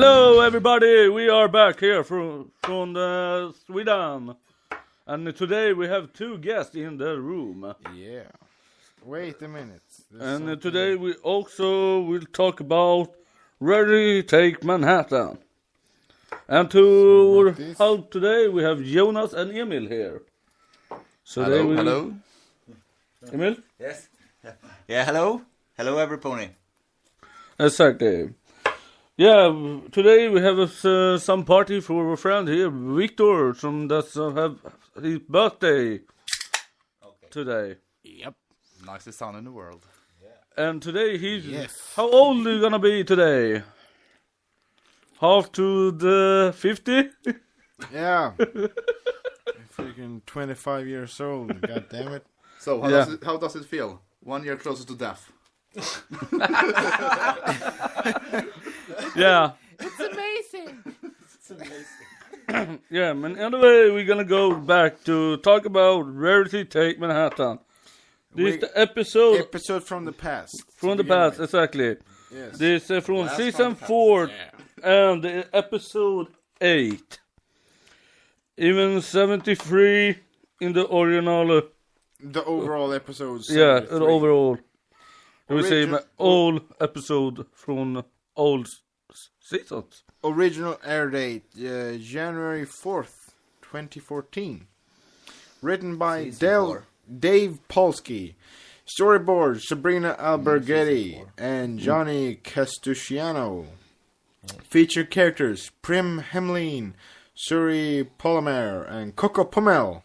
Hello, everybody. We are back here from Sweden, and today we have two guests in the room. Yeah. Wait a minute. And today we also will talk about Ready Take Manhattan. And to help today we have Jonas and Emil here. So Hello. Emil? Yes. Yeah, hello. Hello, every-pony. Exactly. Yeah, today we have some party for our friend here, Victor, that have his birthday today. Yep. Nicest son in the world. Yeah. And today he's... How old are you gonna be today? Half to the 50? Yeah. Freaking 25 years old, god damn it. So, how does it feel? 1 year closer to death. Yeah. It's amazing. Yeah, and anyway, we're gonna go back to talk about Rarity Take Manhattan. This is the episode from the past. From the past, exactly. Yes. This is from season 4 and episode 8. Even 73 in the original. The overall episode. Yeah, the overall. We say all episode from old seasons. Original air date, January 4th, 2014. Written by Dave Polsky. Storyboard, Sabrina Alberghetti and Johnny Castucciano. Featured characters, Prim Hemline, Suri Polymer, and Coco Pummel.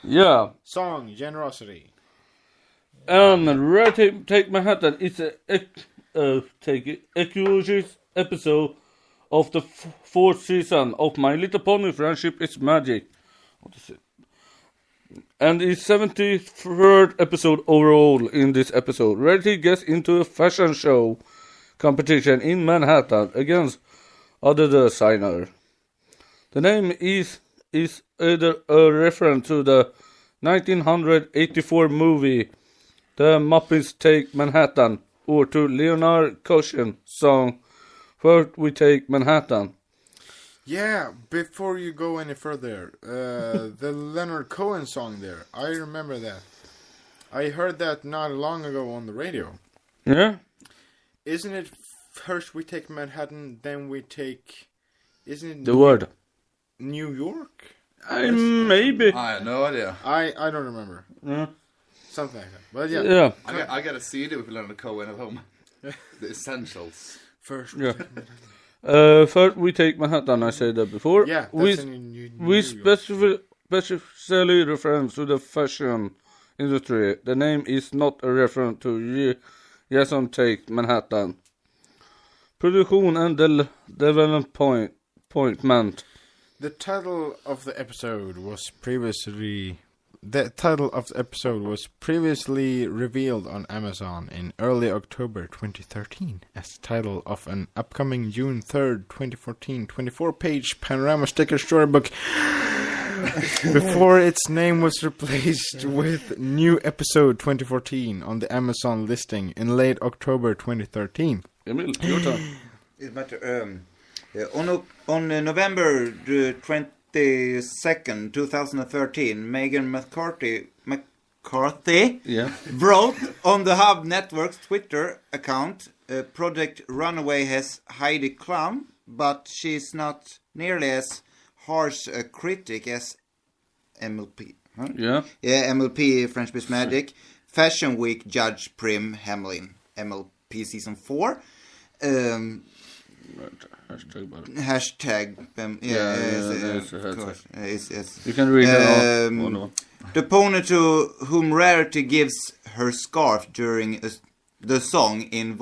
Yeah. Song, Generosity. And Ready Take Manhattan is a exclusive episode of the fourth season of My Little Pony Friendship is Magic. What is it? And it's 73rd episode overall in this episode. Rarity gets into a fashion show competition in Manhattan against other designers. The name is either a reference to the 1984 movie The Muppets Take Manhattan or to Leonard Cohen's song First We Take Manhattan. Yeah, before you go any further, the Leonard Cohen song there, I remember that. I heard that not long ago on the radio. Yeah? Isn't it first we take Manhattan, then we take... Isn't it... The word. New York? Maybe. I have no idea. I don't remember. Yeah. Something like that. But yeah. Yeah. I got a CD with Leonard Cohen at home. The Essentials. First Yeah. First we take Manhattan, I said that before. Yeah, we New specifically reference to the fashion industry. The name is not a reference to Jason Take Manhattan. Production and development. The title of the episode was previously revealed on Amazon in early October 2013 as the title of an upcoming June 3rd, 2014, 24-page panorama sticker storybook before its name was replaced with New Episode 2014 on the Amazon listing in late October 2013. Emil, your turn. It matter. On November 22nd, 2013, Megan McCarthy wrote on the Hub Network's Twitter account, Project Runaway has Heidi Klum, but she's not nearly as harsh a critic as MLP. Huh? Yeah. Yeah, MLP Friendship is Magic. Fashion Week Judge Prim Hemline, MLP Season 4. Hashtag. You can read it all. The pony to whom Rarity gives her scarf during the song is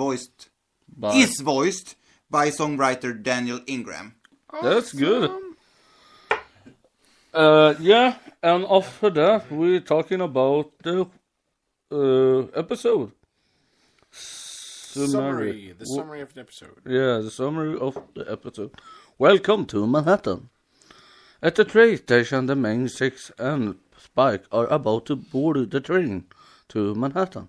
voiced by songwriter Daniel Ingram. That's good. Yeah, and after that we're talking about the episode. Summary. The summary of the episode. Yeah, the summary of the episode. Welcome to Manhattan. At the train station, the main six and Spike are about to board the train to Manhattan.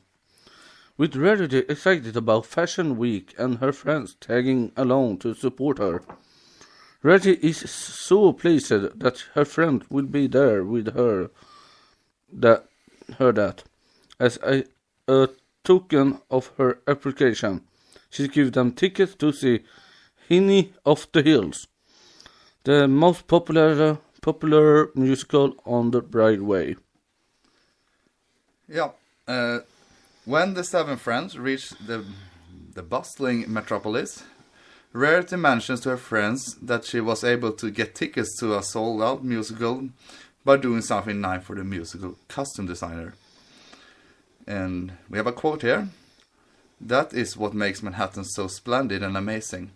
With Rarity excited about Fashion Week and her friends tagging along to support her. Rarity is so pleased that her friend will be there with her that as a token of her appreciation, she gives them tickets to see Hinny of the Hills, the most popular musical on the Broadway. Yeah. When the 7 friends reach the bustling metropolis, Rarity mentions to her friends that she was able to get tickets to a sold-out musical by doing something nice for the musical costume designer. And we have a quote here. "That is what makes Manhattan so splendid and amazing.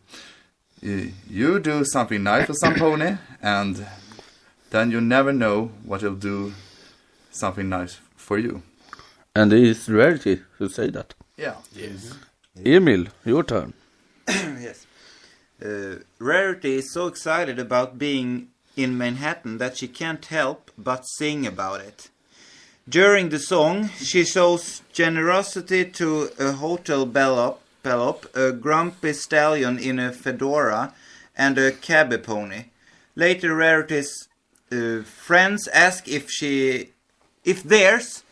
You do something nice for some pony, and then you never know what will do something nice for you." And it is Rarity who say that. Yeah. Yes. Emil, your turn. Yes. Rarity is so excited about being in Manhattan that she can't help but sing about it. During the song, she shows generosity to a hotel bellhop, a grumpy stallion in a fedora, and a cabby pony. Later, Rarity's friends ask if there's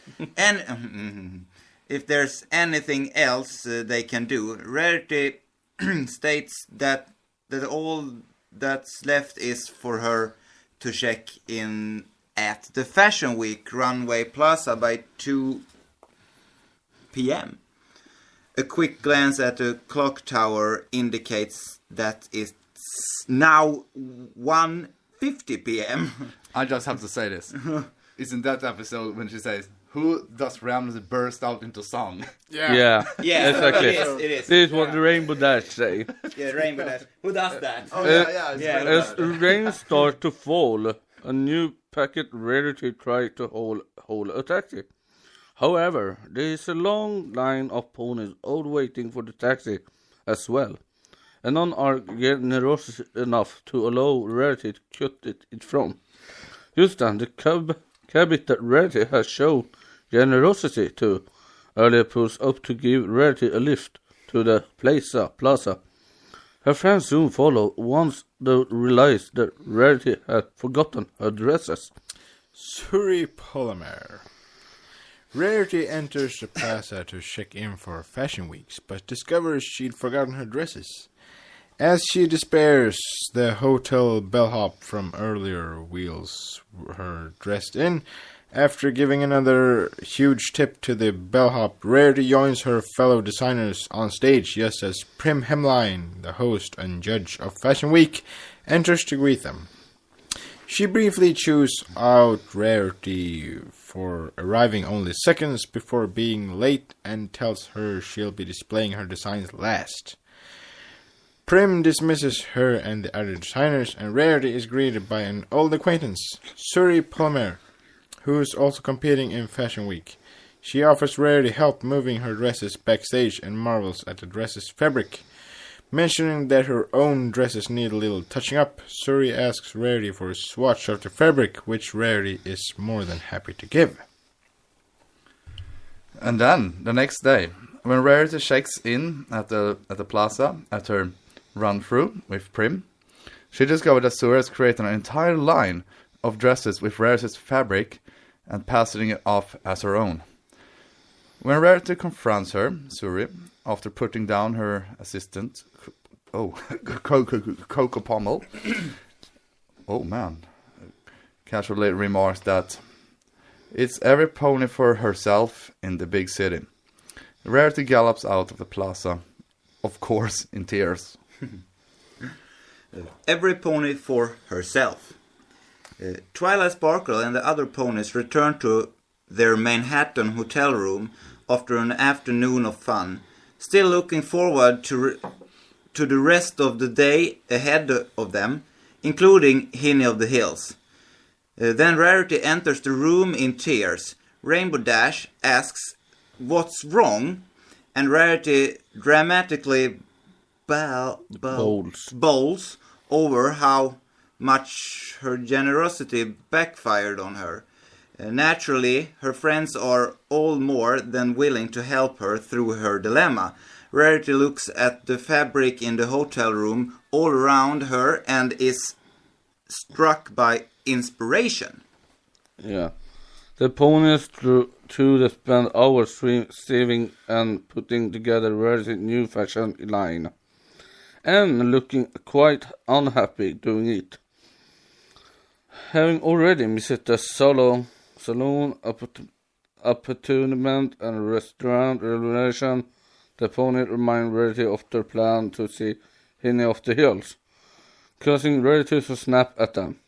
anything else they can do. Rarity states that all that's left is for her to check in at the Fashion Week Runway Plaza by 2 p.m. A quick glance at the clock tower indicates that it's now 1:50 p.m. I just have to say this. It's in that episode when she says, "Who does randomly burst out into song?" Yeah, Yeah, exactly. it is. This is what the Rainbow Dash say. Yeah, Rainbow Dash. Who does that? As rain starts to fall, a new packet Rarity tries to hold a taxi. However, there is a long line of ponies all waiting for the taxi as well, and none are generous enough to allow Rarity to cut it in front. Just then, the cabbie that Rarity has shown generosity to earlier pulls up to give Rarity a lift to the plaza. Her friends soon follow once they realize that Rarity had forgotten her dresses. Suri Polymer. Rarity enters the plaza to check in for Fashion Weeks, but discovers she'd forgotten her dresses. As she despairs, the hotel bellhop from earlier wheels her dressed in. After giving another huge tip to the bellhop, Rarity joins her fellow designers on stage just as Prim Hemline, the host and judge of Fashion Week, enters to greet them. She briefly chews out Rarity for arriving only seconds before being late and tells her she'll be displaying her designs last. Prim dismisses her and the other designers, and Rarity is greeted by an old acquaintance, Suri Polymer, who is also competing in Fashion Week. She offers Rarity help moving her dresses backstage and marvels at the dress's fabric. Mentioning that her own dresses need a little touching up, Suri asks Rarity for a swatch of the fabric, which Rarity is more than happy to give. And then, the next day, when Rarity checks in at the plaza at her run-through with Prim, she discovered that Suri has created an entire line of dresses with Rarity's fabric and passing it off as her own. When Rarity confronts her, Suri, after putting down her assistant, Coco Pommel, casually remarks that it's every pony for herself in the big city. Rarity gallops out of the plaza, of course in tears. Every pony for herself. Twilight Sparkle and the other ponies return to their Manhattan hotel room after an afternoon of fun, still looking forward to the rest of the day ahead of them, including Hinny of the Hills. Then Rarity enters the room in tears. Rainbow Dash asks what's wrong, and Rarity dramatically bowls over how much her generosity backfired on her. Naturally, her friends are all more than willing to help her through her dilemma. Rarity looks at the fabric in the hotel room all around her and is struck by inspiration. Yeah. The ponies through the spend hours saving and putting together Rarity's new fashion line. And looking quite unhappy doing it. Having already missed the saloon, appartement and restaurant renovation, the pony remind Rarity of their plan to see Henny of the Hills, causing Rarity to snap at them.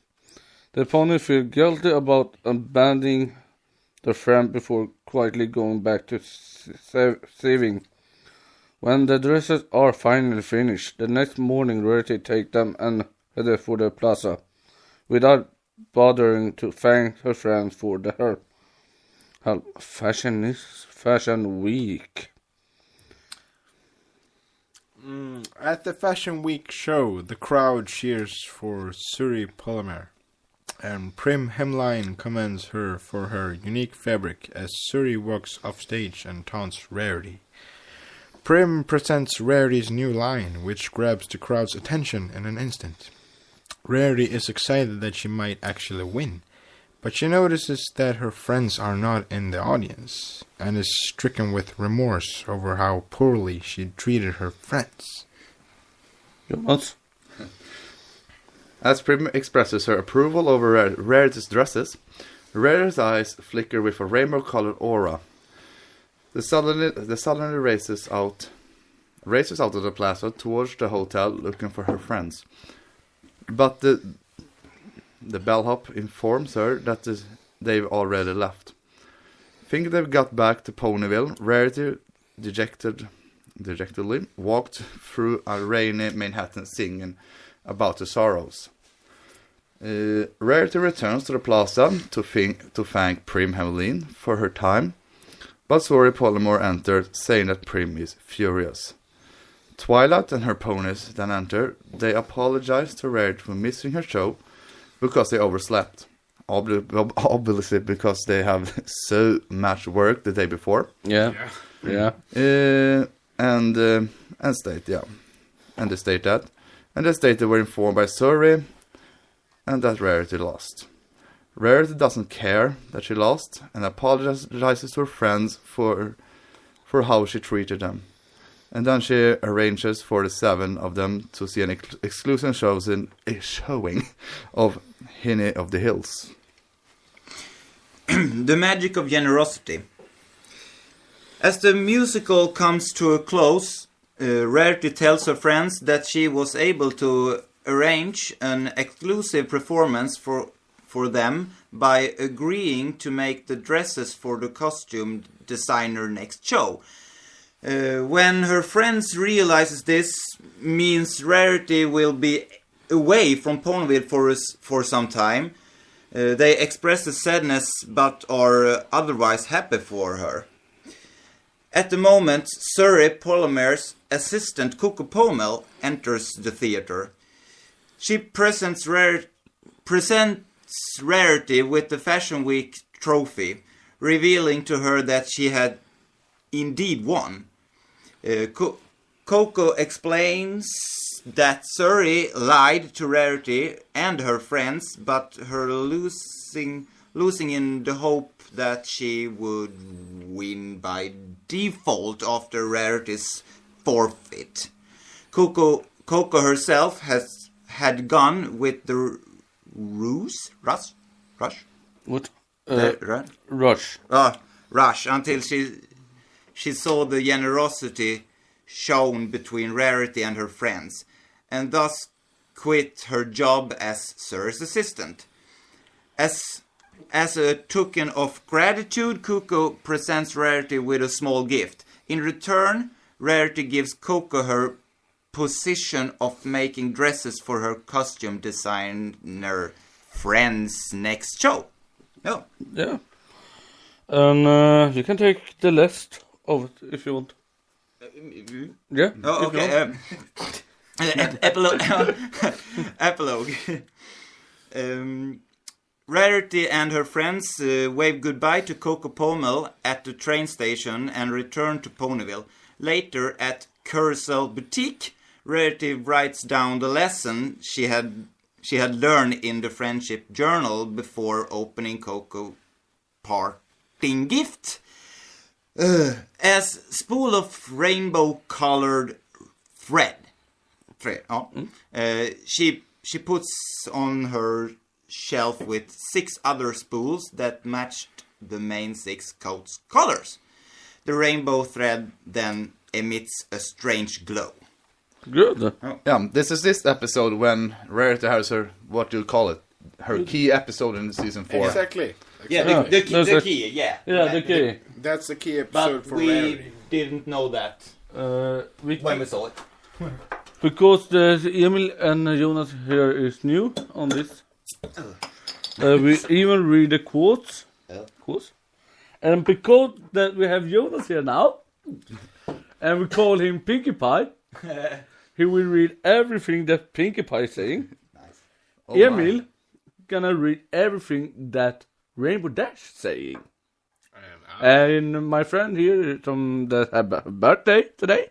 The pony feel guilty about abandoning their friend before quietly going back to saving. When the dresses are finally finished, the next morning Rarity take them and head for the plaza, without bothering to thank her friends for the help. Fashion Week. At the Fashion Week show, the crowd cheers for Suri Polymer, and Prim Hemline commends her for her unique fabric as Suri walks off stage and taunts Rarity. Prim presents Rarity's new line, which grabs the crowd's attention in an instant. Rarity is excited that she might actually win, but she notices that her friends are not in the audience, and is stricken with remorse over how poorly she treated her friends. Jonas? As Prim expresses her approval over Rarity's dresses, Rarity's eyes flicker with a rainbow-colored aura. They suddenly races out of the plaza towards the hotel looking for her friends. But the bellhop informs her that they've already left. Thinking they've got back to Ponyville, Rarity dejectedly walked through a rainy Manhattan singing about the sorrows. Rarity returns to the plaza to thank Prim Hemeline for her time, but Suri Polymore entered, saying that Prim is furious. Twilight and her ponies then enter. They apologize to Rarity for missing her show because they overslept. Obviously because they have so much work the day before. Yeah. And they state that. And they state they were informed by Suri and that Rarity lost. Rarity doesn't care that she lost and apologizes to her friends for how she treated them. And then she arranges for the 7 of them to see an exclusive showing of Henny of the Hills. The magic of generosity. As the musical comes to a close, Rarity tells her friends that she was able to arrange an exclusive performance for them by agreeing to make the dresses for the costume designer next show. When her friends realizes this means Rarity will be away from Ponyville for some time, they express the sadness but are otherwise happy for her. At the moment, Suri Polymer's assistant Coco Pomel enters the theater. She presents Rarity with the Fashion Week trophy, revealing to her that she had indeed won. Coco explains that Suri lied to Rarity and her friends, but her losing in the hope that she would win by default after Rarity's forfeit. Coco herself had gone with the rush until she saw the generosity shown between Rarity and her friends, and thus quit her job as Suri's assistant. As a token of gratitude, Coco presents Rarity with a small gift. In return, Rarity gives Coco her position of making dresses for her costume designer friends next show. Yeah. And you can take the list of it if you want. Yeah. Oh, okay. Epilogue. Rarity and her friends wave goodbye to Coco Pommel at the train station and return to Ponyville. Later, at Carousel Boutique, Rarity writes down the lesson she had learned in the friendship journal before opening Coco parting gift. As spool of rainbow-colored thread. She puts on her shelf with 6 other spools that matched the main 6 coats' colors. The rainbow thread then emits a strange glow. Good. Yeah, this is this episode when Rarity has her, what do you call it? Her key episode in season 4. Exactly. Yeah, the That's key, yeah. Yeah, the key. That's the key episode But for we Rarity. didn't know that when we saw it. Because the Emil and Jonas here is new on this. We even read the quotes. Quotes. And because that we have Jonas here now, and we call him Pinkie Pie, he will read everything that Pinkie Pie is saying. Nice. Oh, Emil gonna read everything that Rainbow Dash saying. And my friend here from that have a birthday today,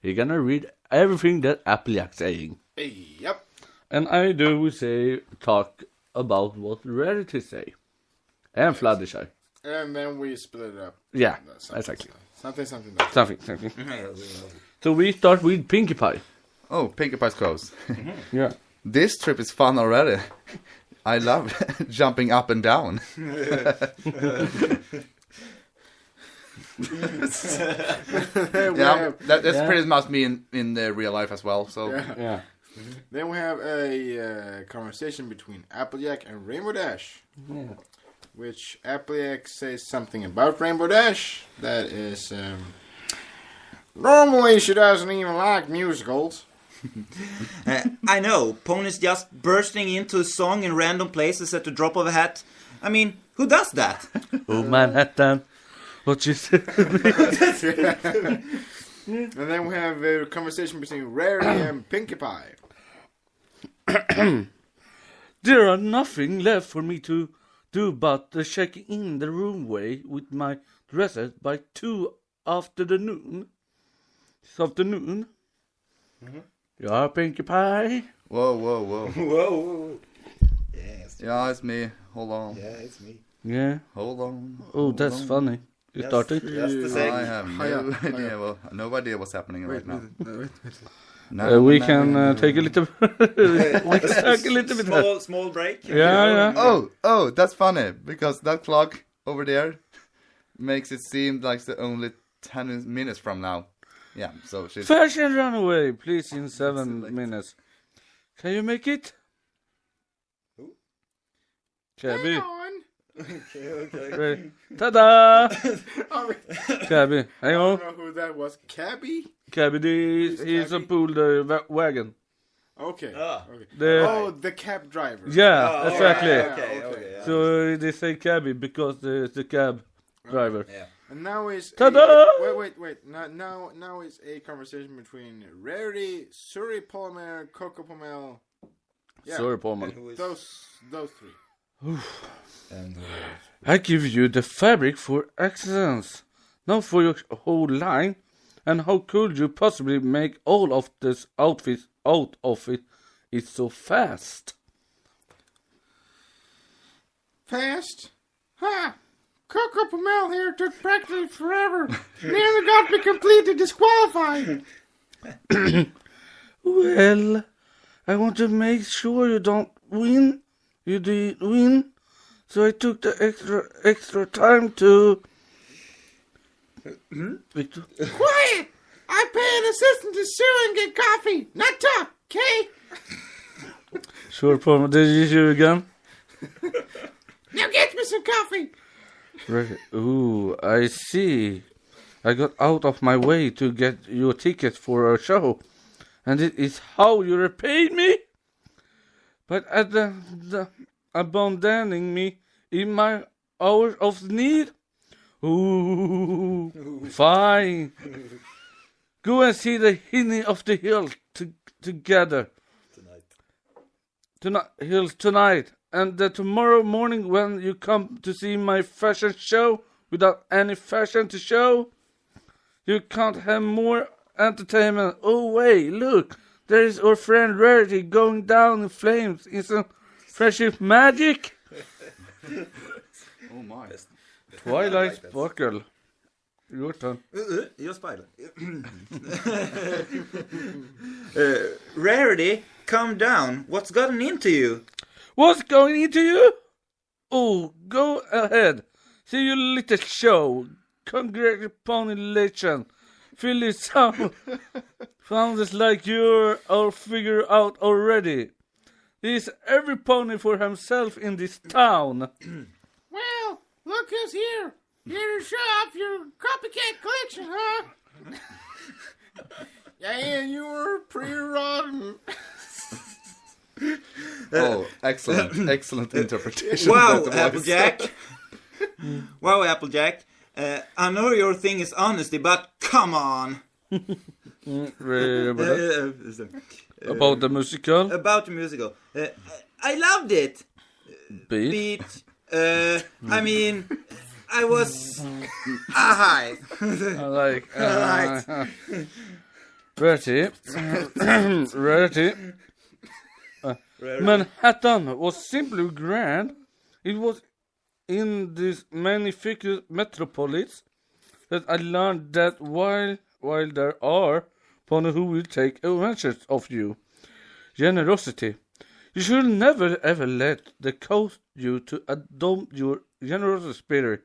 he gonna read everything that Applejack saying. Yep. And I do say talk about what Rarity say. And Fluttershy. And then we split it up. Yeah, That's something. exactly. Something. So we start with Pinkie Pie. Oh, Pinkie Pie's clothes. Yeah. This trip is fun already. I love jumping up and down. Yeah, that's pretty much me in the real life as well. So Yeah. Then we have a conversation between Applejack and Rainbow Dash. Yeah. Which Applejack says something about Rainbow Dash. That is, normally she doesn't even like musicals. I know, Pony's just bursting into a song in random places at the drop of a hat. I mean, who does that? Oh, Manhattan. What you say? And then we have a conversation between Rarity and Pinkie Pie. There are nothing left for me to do but check in the roomway with my dresses by 2 after the noon. This afternoon. Yeah, Pinkie Pie. whoa. Whoa. Yes. Yeah, it's me. Hold on. Yeah, it's me. Yeah. Hold on. Oh, that's funny. You started? Just a sec. I have no idea. Well, no idea what's happening right now. We can take a little. We can take a little bit. Small break. Yeah. Oh, that's funny because that clock over there makes it seem like it's only 10 minutes from now. Yeah, so she's Fashion runaway, please, in 7 minutes. Can you make it? Cabby. Okay. Ta-da! I Cabby, hang on. don't know who that was. Cabby? Cabby, he's a pulled wagon. Okay. Ah. The, The cab driver. yeah, exactly. Okay. Yeah. So they say cabby because it's the cab driver. Yeah. And now is Ta-da! wait. Now is a conversation between Rarity, Suri Polymer, Coco Pommel. Yeah, Sorry, Palmer. those three. And I give you the fabric for excellence, not for your whole line. And how could you possibly make all of this outfit out of it? It's so fast. Fast? Ha! Coco Pommel here took practically forever. Nearly got me completely disqualified. Well, I want to make sure you don't win. You did win, so I took the extra time to. Victor? Quiet! I pay an assistant to sue and get coffee, not talk, okay? Sure, Palmer. Did you hear again? Now get me some coffee. Right. Ooh, I see. I got out of my way to get your ticket for a show, and it is how you repaid me. But at the abandoning me in my hour of need. Ooh, fine. Go and see the Hinny of the Hill together. Tonight. and that tomorrow morning when you come to see my fashion show without any fashion to show, you can't have more entertainment. Oh wait, look, there is our friend Rarity going down in flames in some friendship magic. Oh my. Twilight Sparkle. Your turn. Your spider. Rarity, calm down. What's gotten into you? What's going into you? Oh, go ahead. See your little show. Congratulations. Philly sounds like you're all figured out already. There's every pony for himself in this town. Well, look who's here. Here to show off your copycat collection, huh? Yeah, you were pretty rotten. Oh, excellent interpretation. Wow, of that Applejack. Wow, Applejack. I know your thing is honesty, but come on. About the musical? About the musical. I loved it. Beat. I mean, I was high. I like. Right. Rarity. Manhattan was simply grand. It was in this magnificent metropolis that I learned that while there are pony who will take advantage of you, generosity, you should never ever let the cost you to adopt your generous spirit.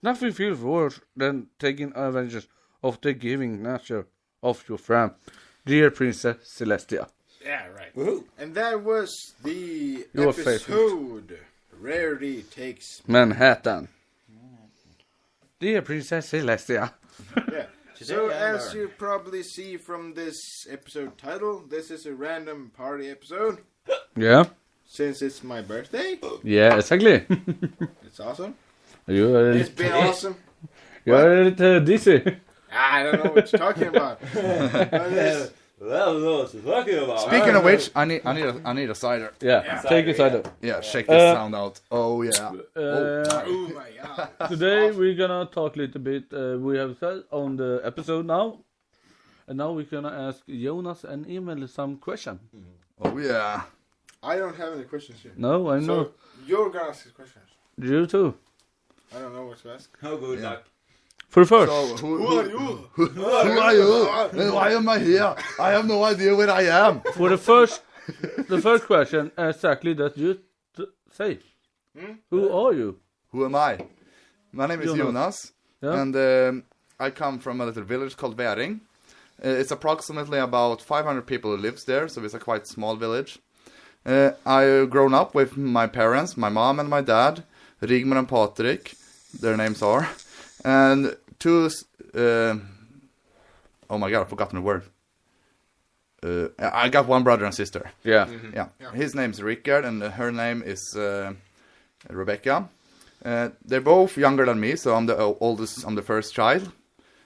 Nothing feels worse than taking advantage of the giving nature of your friend. Dear Princess Celestia. Yeah, right. Woohoo. And that was the Your episode. Rarity takes. Manhattan. Dear Princess Celestia. Yeah. So as you probably see from this episode title, this is a random party episode. Yeah. Since it's my birthday, Yeah, exactly. it's awesome. It's been awesome. You're a little dizzy. I don't know what you're talking about. Speaking of which, I need a cider. Yeah, take a cider. Yeah, check this sound out. Oh yeah. Oh my god. Today we're gonna talk a little bit. We have said on the episode now, and now we're gonna ask Jonas and Emil some question. Oh yeah. I don't have any questions here. No, I know. So you're gonna ask the questions. You too. I don't know what to ask. How good luck. For first, So Who are you? who are you? And why am I here? I have no idea where I am. for the first question, exactly that you say. Who are you? Who am I? My name is Jonas. Jonas, Yeah. and I come from a little village called Väring. It's approximately about 500 people who lives there, so it's a quite small village. I've grown up with my parents, my mom and my dad, Rigmor and Patrik, their names are, and two, oh my god, I've forgotten the word. I got one brother and sister. Yeah. Yeah. His name's Rickard and her name is Rebecca. They're both younger than me, so I'm the oldest, I'm the first child.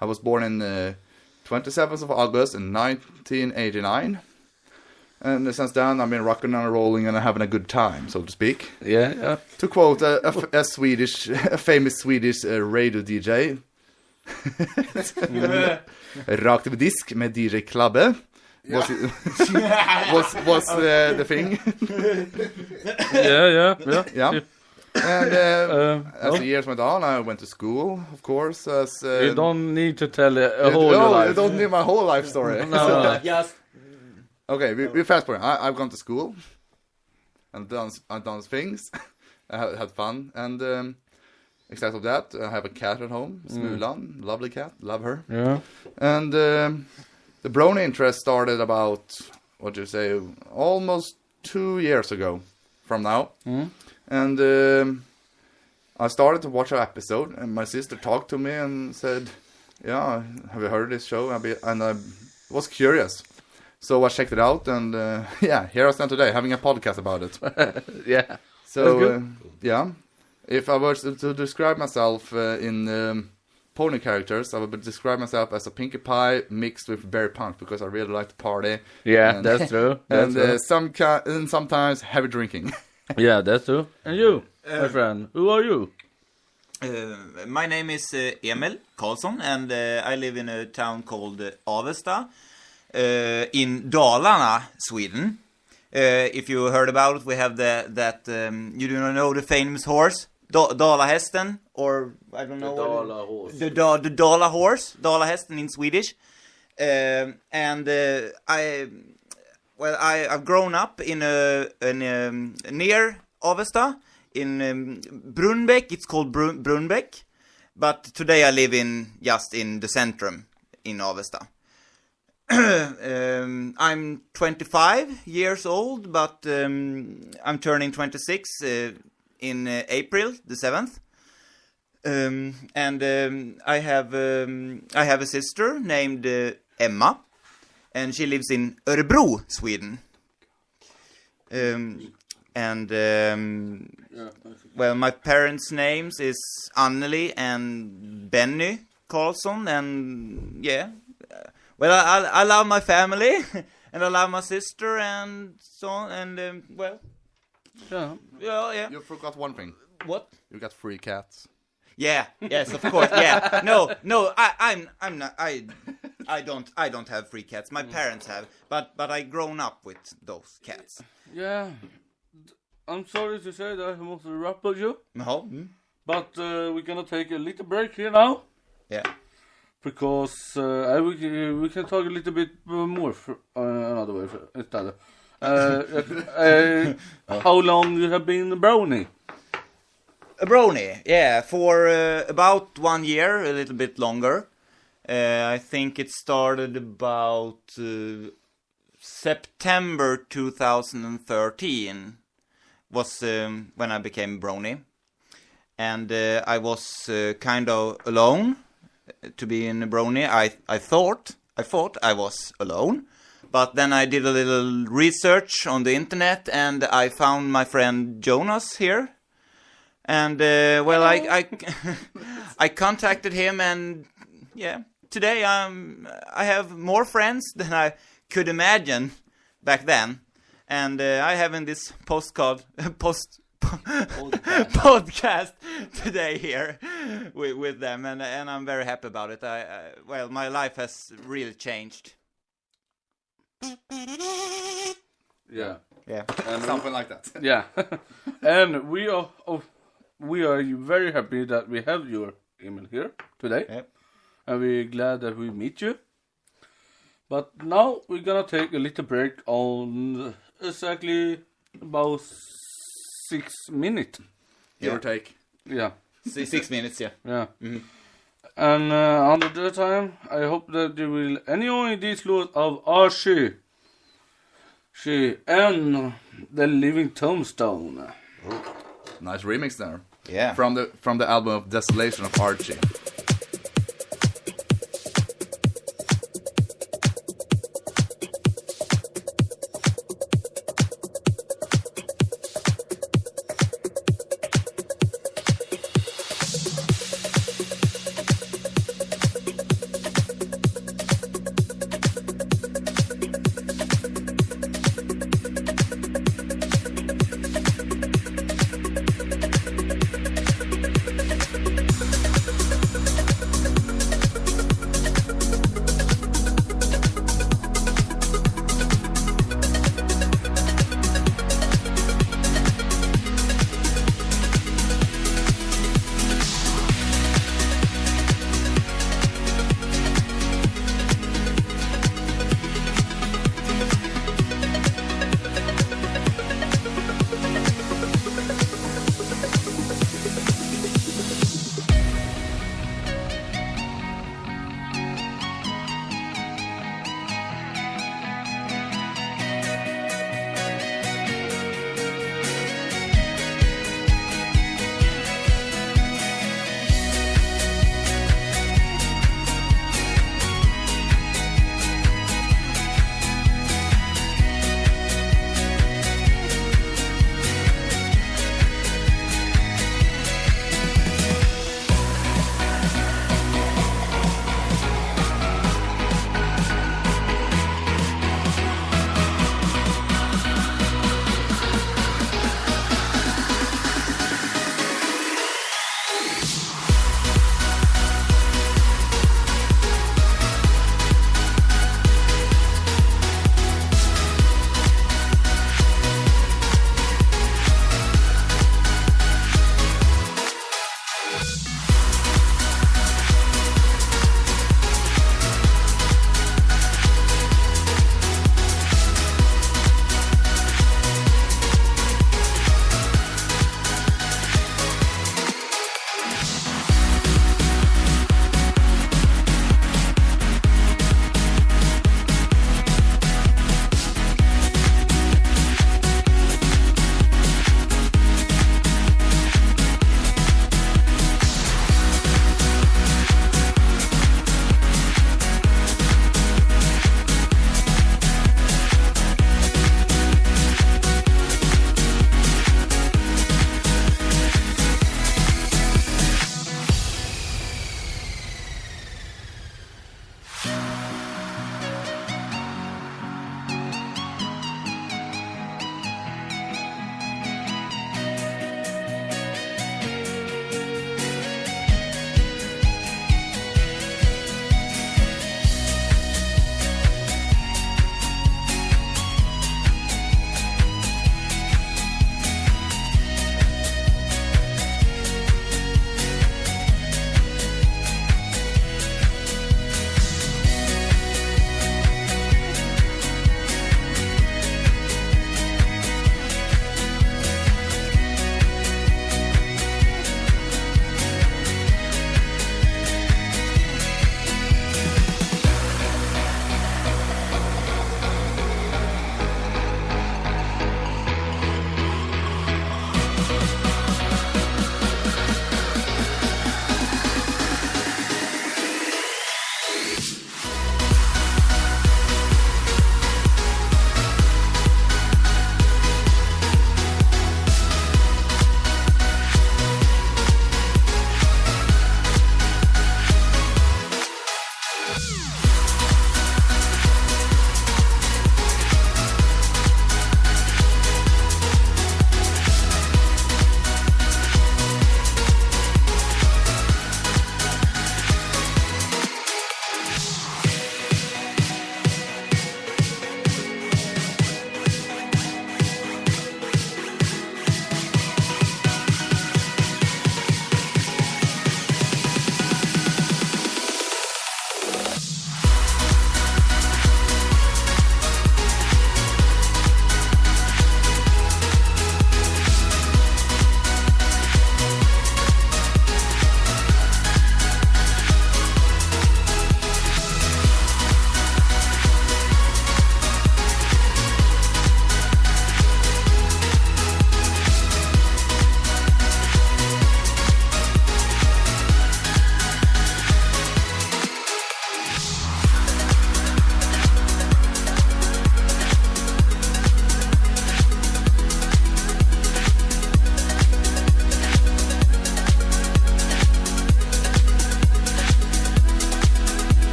I was born in 27th of August in 1989. And since then, I've been rocking and rolling and having a good time, so to speak. Yeah. To quote a famous Swedish radio DJ. Rakt över disk med DJ Klabbe. Was the thing. Yeah. Yeah. And as the years went on, I went to school, of course. As You don't need to tell a whole your life. you don't need my whole life story. No. Just Okay, we fast forward. I've gone to school and I've done things. I had fun, and except of that, I have a cat at home, Smulan, lovely cat, love her. Yeah. And the brony interest started about almost 2 years ago from now. And I started to watch an episode, and my sister talked to me and said, "Yeah, have you heard of this show?" And I was curious. So I checked it out, and here I stand today, having a podcast about it. Yeah. So, yeah, if I were to describe myself in pony characters, I would describe myself as a Pinkie Pie mixed with Berry Punk, because I really like to party. Yeah, and, that's true. And sometimes heavy drinking. Yeah, that's true. And you, my friend, who are you? My name is Emil Karlsson, and I live in a town called Avesta in Dalarna, Sweden. If you heard about it, we have you do not know the famous horse, Dalahästen, or I don't know. Dala horse. The Dala horse, Dalahästen in Swedish. I've grown up in near Avesta in Brunnbäck. It's called Brunnbäck, but today I live just in the centrum in Avesta. I'm 25 years old, but I'm turning 26 in April the 7th. I have a sister named Emma, and she lives in Örebro, Sweden. My parents' names is Anneli and Benny Karlsson, and I love my family, and I love my sister, and so on, and yeah. You forgot one thing. What? You got 3 cats. Yeah. Yes, of course. Yeah. No. I'm not. I don't have 3 cats. My parents have, but I grown up with those cats. Yeah. I'm sorry to say that I must wrap up you. No. But we're gonna take a little break here now. Yeah. Because we can talk a little bit more another way instead. How long you have been a brownie? A brownie, yeah, for about 1 year, a little bit longer. I think it started about September 2013 was when I became brownie. And I was kind of alone to be in a brownie. I thought I was alone. But then I did a little research on the internet, and I found my friend Jonas here. And I contacted him, and today I have more friends than I could imagine back then, and I have in this podcast today here with them, and I'm very happy about it. My life has really changed. Yeah. And something like that. Yeah. And we are very happy that we have your Emil here today. Yep. And we're glad that we meet you. But now we're gonna take a little break on exactly about 6 minutes. Give or take. Yeah. 6 minutes, yeah. Yeah. Mm-hmm. And under the time, I hope that you will enjoy this load of Archie. She and the Living Tombstone. Nice remix there. Yeah. From the album of Desolation of Archie.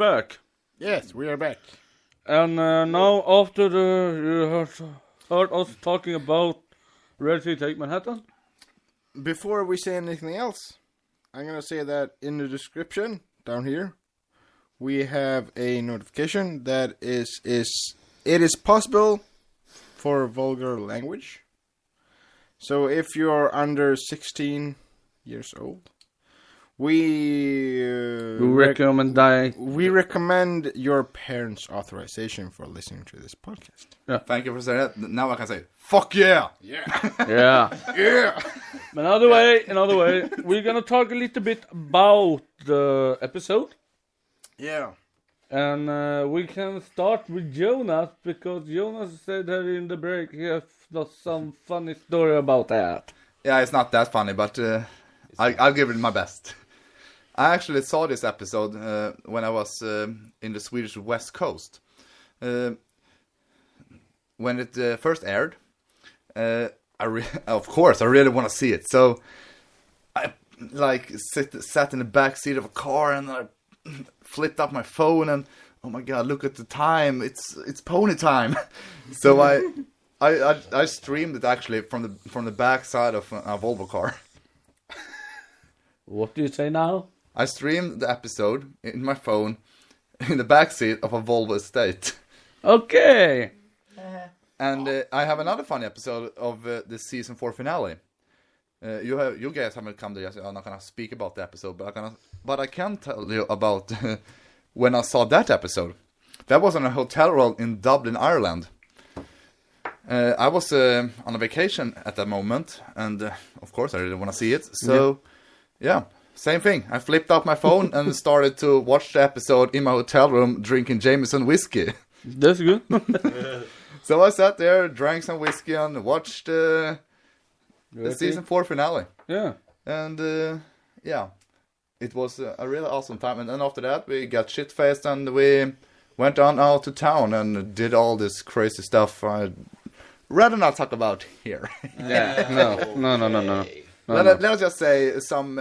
back. Yes, we are back. And now after you heard us talking about Ready to Take Manhattan. Before we say anything else, I'm gonna say that in the description down here, we have a notification that it is possible for vulgar language. So if you are under 16 years old, we recommend your parents' authorization for listening to this podcast. Thank you for saying that. Now I can say, fuck yeah! Yeah. Yeah. Another way, we're gonna talk a little bit about the episode. Yeah. And we can start with Jonas, because Jonas said that in the break he has some funny story about that. Yeah, it's not that funny, but I'll give it my best. I actually saw this episode when I was in the Swedish West Coast. When it first aired, of course, I really want to see it. So I sat in the back seat of a car and I flipped up my phone and oh my god, look at the time! It's pony time. So I streamed it actually from the back side of a Volvo car. What do you say now? I streamed the episode in my phone in the backseat of a Volvo estate. Okay. And I have another funny episode of the season 4 finale. You guys haven't come there yet, so I'm not gonna speak about the episode, but I can tell you about when I saw that episode. That was on a hotel room in Dublin, Ireland. I was on a vacation at that moment, and of course I really want to see it. So, yeah, same thing. I flipped up my phone and started to watch the episode in my hotel room, drinking Jameson whiskey. That's good. So I sat there, drank some whiskey, and watched the season 4 finale. Yeah. And yeah, it was a really awesome time. And then after that, we got shit-faced and we went on out to town and did all this crazy stuff I'd rather not talk about here. Yeah. No. Let's just say some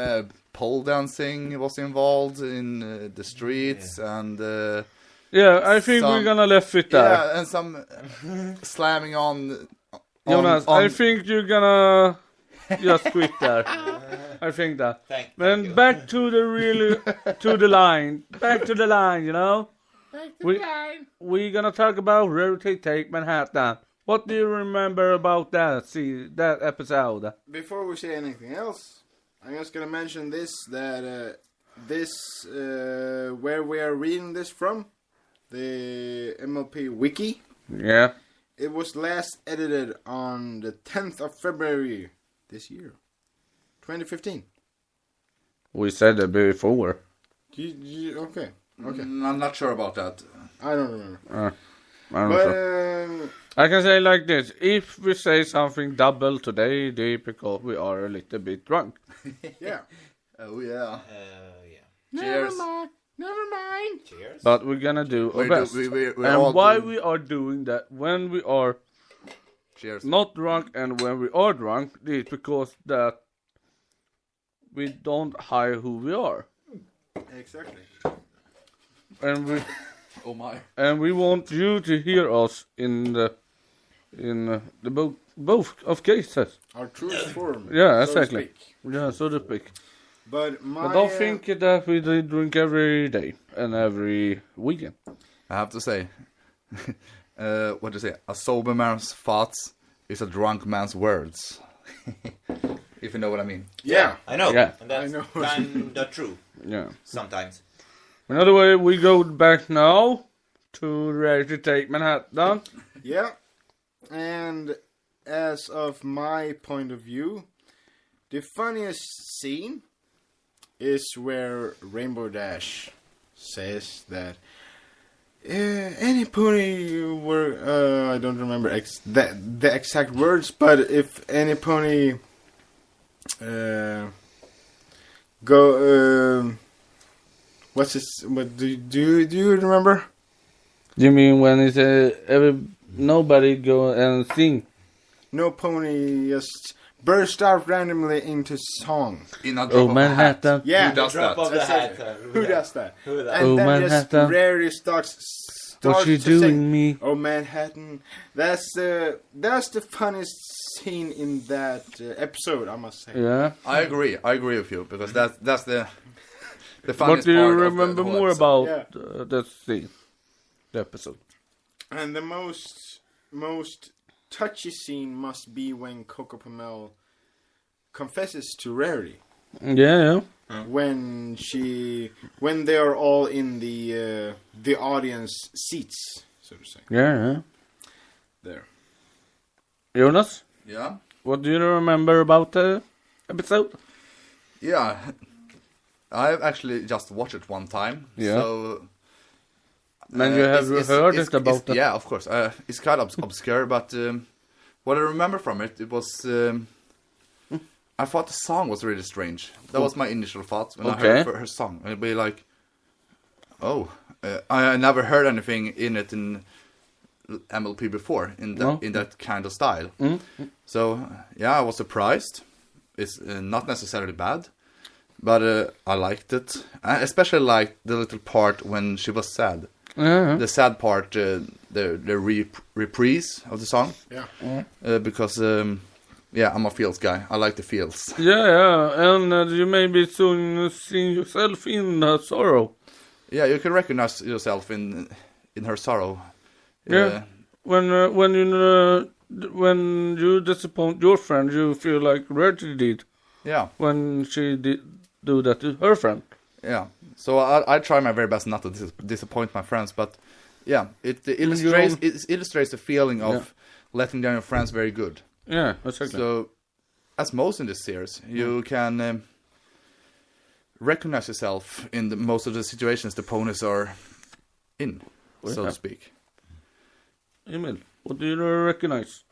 pole dancing was involved in the streets and... yeah, I think we're gonna left it there. Yeah, and some slamming on Jonas, I think you're gonna just quit there. I think that. Then back to the line. Back to the line, you know? We're gonna talk about Rarity Take Manhattan. What do you remember about that episode? Before we say anything else, I'm just gonna mention that where we are reading this from, the MLP Wiki. Yeah. It was last edited on the 10th of February this year, 2015. We said it before. Okay. I'm not sure about that. I don't remember. I don't know. I can say like this: if we say something double today, it's because we are a little bit drunk. Yeah. Oh yeah. Yeah. Cheers. Never mind. Cheers. But we're gonna do our best. And why we are doing that when we are not drunk and when we are drunk is because that we don't hide who we are. Exactly. And we want you to hear us in the both of cases. Our truest form. Yeah, so to exactly. speak. Yeah, so to speck. But don't think that we drink every day and every weekend. I have to say, what do you say? A sober man's thoughts is a drunk man's words. If you know what I mean. Yeah. I know. Yeah. And that's kind of true. Yeah. Sometimes. Another way, we go back now to Ready to Take Manhattan. Yeah. And as of my point of view, the funniest scene is where Rainbow Dash says that any pony were I don't remember the exact words, but if any pony what's this? What do you remember? You mean when it's nobody go and sing no pony just burst out randomly into song. In a drop Oh of a Manhattan. hat. Yeah. Who does Drop that? of the That's hat. it. Who does that? Who does And Oh, then just Manhattan. Rarity starts What you to doing sing, me? "Oh Manhattan." That's the funniest scene in that episode, I must say. Yeah. I agree with you because that's the What funniest do you part remember of the whole more episode. about that scene? The episode. And the most touchy scene must be when Coco Pamel confesses to Rarity. Yeah. When they are all in the audience seats, so to say. Yeah. There. Jonas, Yeah. what do you remember about the episode? Yeah, I've actually just watched it one time. Yeah. So. Man, you have heard it about that? Yeah, of course. It's kind of obscure, but what I remember from it, it was. I thought the song was really strange. That was my initial thought when I heard her song. It'd be like, oh, I never heard anything in it in MLP before in that kind of style. So yeah, I was surprised. It's not necessarily bad, but I liked it. I especially liked the little part when she was sad. The sad part, the reprise of the song. Yeah. Because I'm a feels guy. I like the feels. Yeah, and you maybe soon see yourself in her sorrow. Yeah, you can recognize yourself in her sorrow. Yeah. When you disappoint your friend, you feel like Rarity did Yeah. when she did do that to her friend. Yeah. So I try my very best not to disappoint my friends, but yeah, it illustrates the feeling of letting down your friends very good. Yeah, exactly. So, as most in this series, you can recognize yourself in most of the situations the ponies are in, so to speak. Emil, what do you recognize?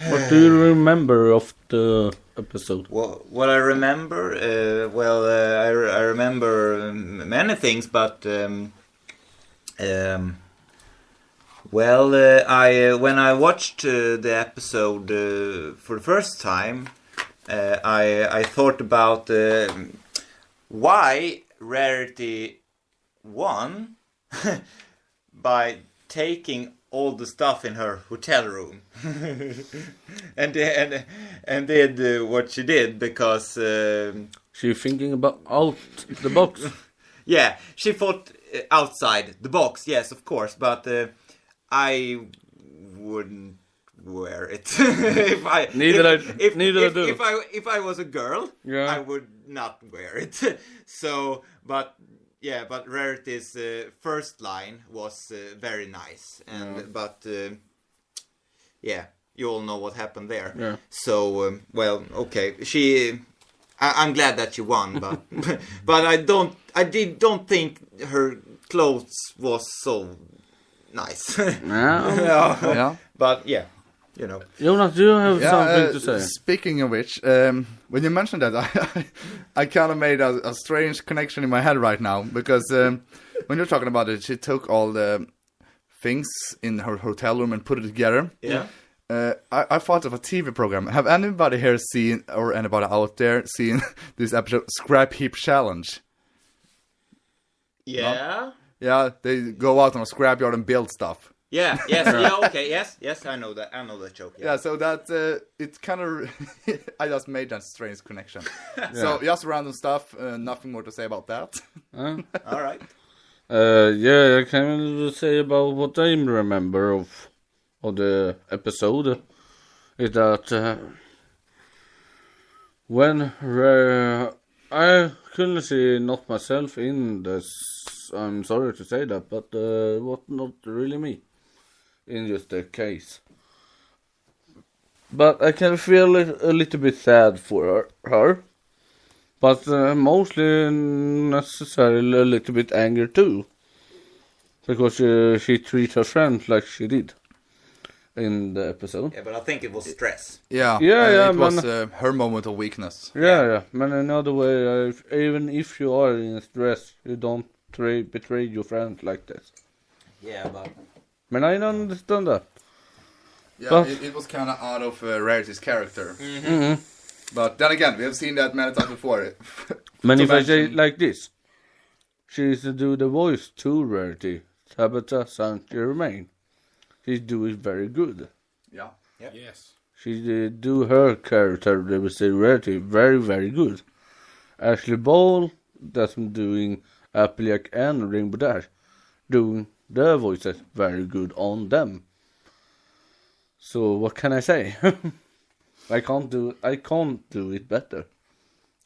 What do you remember of the episode? Well, what I remember, I remember many things, but when I watched the episode for the first time, I thought about why Rarity won by taking all the stuff in her hotel room and did what she did because She thinking about out the box. yeah, she thought outside the box, yes, of course, but I wouldn't wear it. If I was a girl, I would not wear it. So, but Rarity's first line was very nice, but you all know what happened there. Yeah. So, okay, I'm glad that she won, but but I don't think her clothes was so nice. Yeah. But yeah, you know. Jonas, do you have something to say? Speaking of which, when you mentioned that, I kind of made a strange connection in my head right now, because when you're talking about it, she took all the things in her hotel room and put it together. Yeah. I thought of a TV program. Have anybody here seen, or anybody out there seen this episode, Scrap Heap Challenge? Yeah. No? Yeah, they go out on a scrapyard and build stuff. Yeah. Yes. Yeah. Okay. Yes. I know that. I know that joke. Yeah, so that it kind of I just made that strange connection. So just random stuff. Nothing more to say about that. All right. I can say about what I remember of the episode is that when I couldn't see not myself in this. I'm sorry to say that, but what not really me in just the case. But I can feel a little bit sad for her. But mostly necessarily a little bit anger too. Because she treats her friends like she did in the episode. Yeah, but I think it was stress. Yeah, it was her moment of weakness. Yeah. But another way, even if you are in stress, you don't betray your friends like this. Yeah, but... But I don't understand that. Yeah, But- it was kind of out of Rarity's character. Mm-hmm. But then again, we have seen that many times before. But To if I say mention- like this, she used to do the voice to Rarity, Tabitha St. Germain. She do it very good. Yeah. Yes. She did do her character, they would say Rarity, very, very good. Ashley Ball, that's been doing Applejack and Rainbow Dash, doing their voices very good on them. So what can I say? I can't do it better.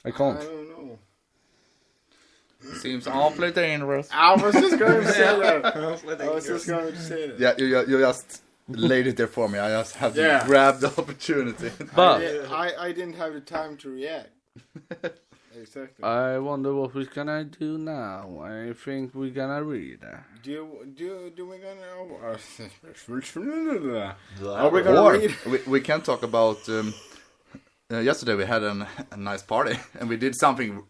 I I can't. don't know. Seems awfully dangerous. I was just going to say that. I was just going to say that. Yeah, you just laid it there for me. I just had to Yeah. grab the opportunity. But I didn't have the time to react. Exactly. I wonder what we're gonna do now. I think we're gonna read. Do we gonna? Are we gonna Or read? we can talk about. Yesterday we had a nice party and we did something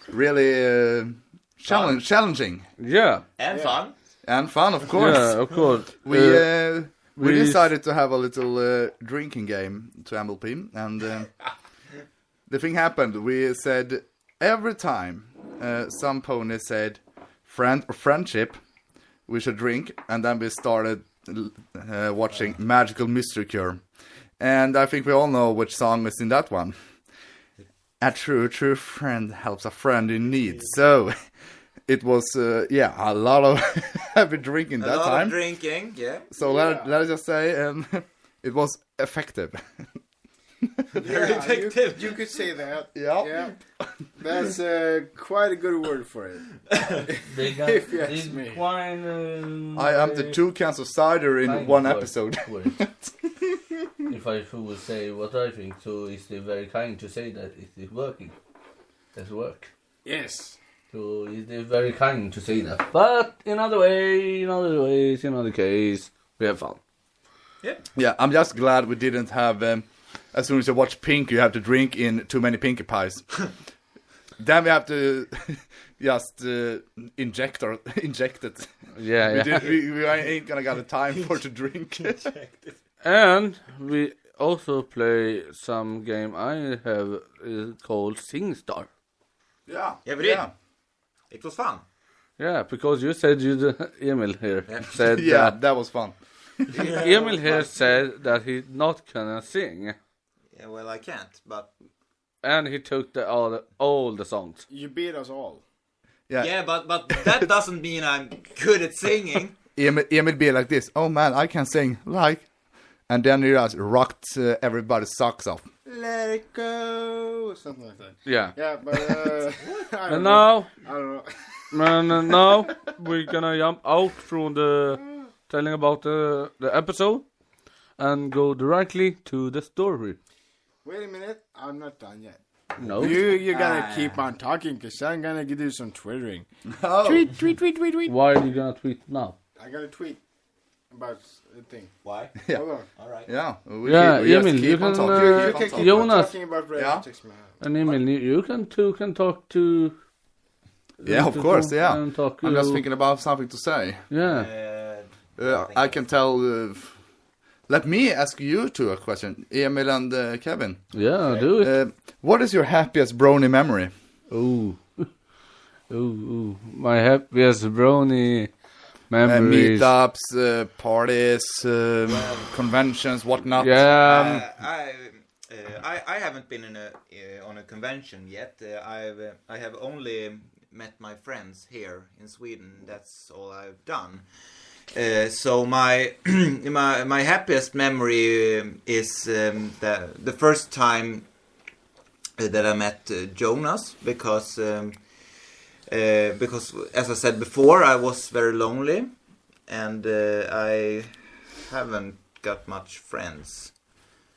really challenging Yeah, And fun. and fun, of course. yeah, of course. We we- decided to have a little drinking game to MLP, and the thing happened. We said every time some pony said friend or friendship, we should drink, and then we started watching Magical Mystery Cure, and I think we all know which song is in that one. A true friend helps a friend in need. So it was a lot of heavy drinking A that lot time. of drinking, yeah. So let us just say it was effective. Very effective. You could say that. Yeah. Yeah. That's quite a good word for it. If you ask me. I am the 2 cans of cider in one episode. If I would say what I think, so is they very kind to say that it is working. That's work. Yes. So is they very kind to say that. But in other ways, in other case, we have fun. Yeah, I'm just glad we didn't have. As soon as you watch Pink, you have to drink in too many Pinkie Pies. Then we have to just inject it. Yeah, yeah. We ain't gonna get the time for to drink. And we also play some game I have called SingStar. Yeah, Yeah, we did. It was fun. Yeah, because you said Emil here said yeah, that that was fun. Emil here said that he's not gonna sing, Yeah, well, I can't, but and he took all the songs. You beat us all. yeah, but that doesn't mean I'm good at singing. Emil be like this. Oh man, I can sing like, and then he just rocked everybody's socks off. Let it go. Something like that. Yeah. Yeah, but I don't And know. now, I don't know. and now we're gonna jump out from the telling about the episode and go directly to the story. Wait a minute. I'm not done yet. No. You're gonna keep on talking because I'm gonna do some twittering. Oh. Tweet. Why are you gonna tweet now? I gotta tweet about the thing. Why? Yeah. Hold on. All right. Yeah, we Yeah, we just Emil, keep you on can, talking. you Keep You on can talking. keep Jonas. on talking about Yeah. Reddit, man. And Emil, you can talk to. Yeah, of course, yeah. And talk, I'm just thinking about something to say. Yeah. I can tell. Let me ask you two a question, Emil and Kevin. Yeah, do it. What is your happiest brony memory? Ooh. Ooh. My happiest brony memories. Meetups, parties, conventions, whatnot. Yeah. I haven't been in on a convention yet. I have only met my friends here in Sweden. That's all I've done. So my my happiest memory is the first time that I met Jonas, because as I said before, I was very lonely, and I haven't got much friends.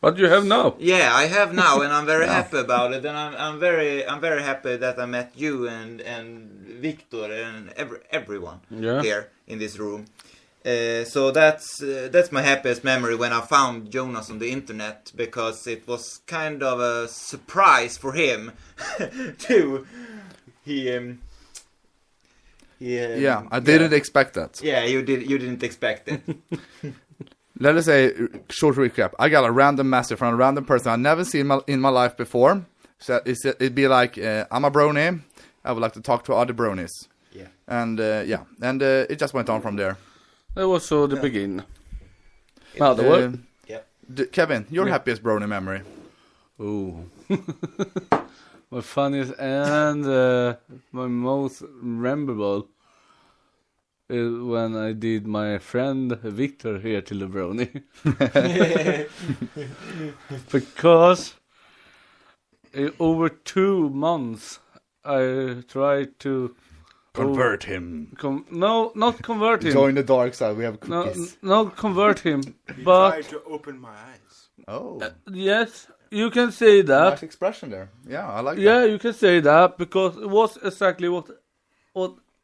What you have now? Yeah, I have now, and I'm very happy about it. And I'm very happy that I met you and Victor and everyone here in this room. So that's my happiest memory, when I found Jonas on the internet, because it was kind of a surprise for him too. Yeah, I didn't expect that. Yeah, you didn't expect it. Let us say, short recap. I got a random message from a random person I've never seen in my life before. So it'd be like, I'm a brony. I would like to talk to other bronies. Yeah. And it just went on from there. That was so the beginning. Now the word. Kevin, your happiest brony memory? Oh. My funniest and my most memorable is when I did my friend Victor here to the brony. Because over 2 months I tried to Convert him. No, not convert him. Join the dark side. We have cookies. No, convert him. But Tried to open my eyes. Oh, yes, you can say that. nice expression there. Yeah, I like Yeah, that. you can say that because it was exactly what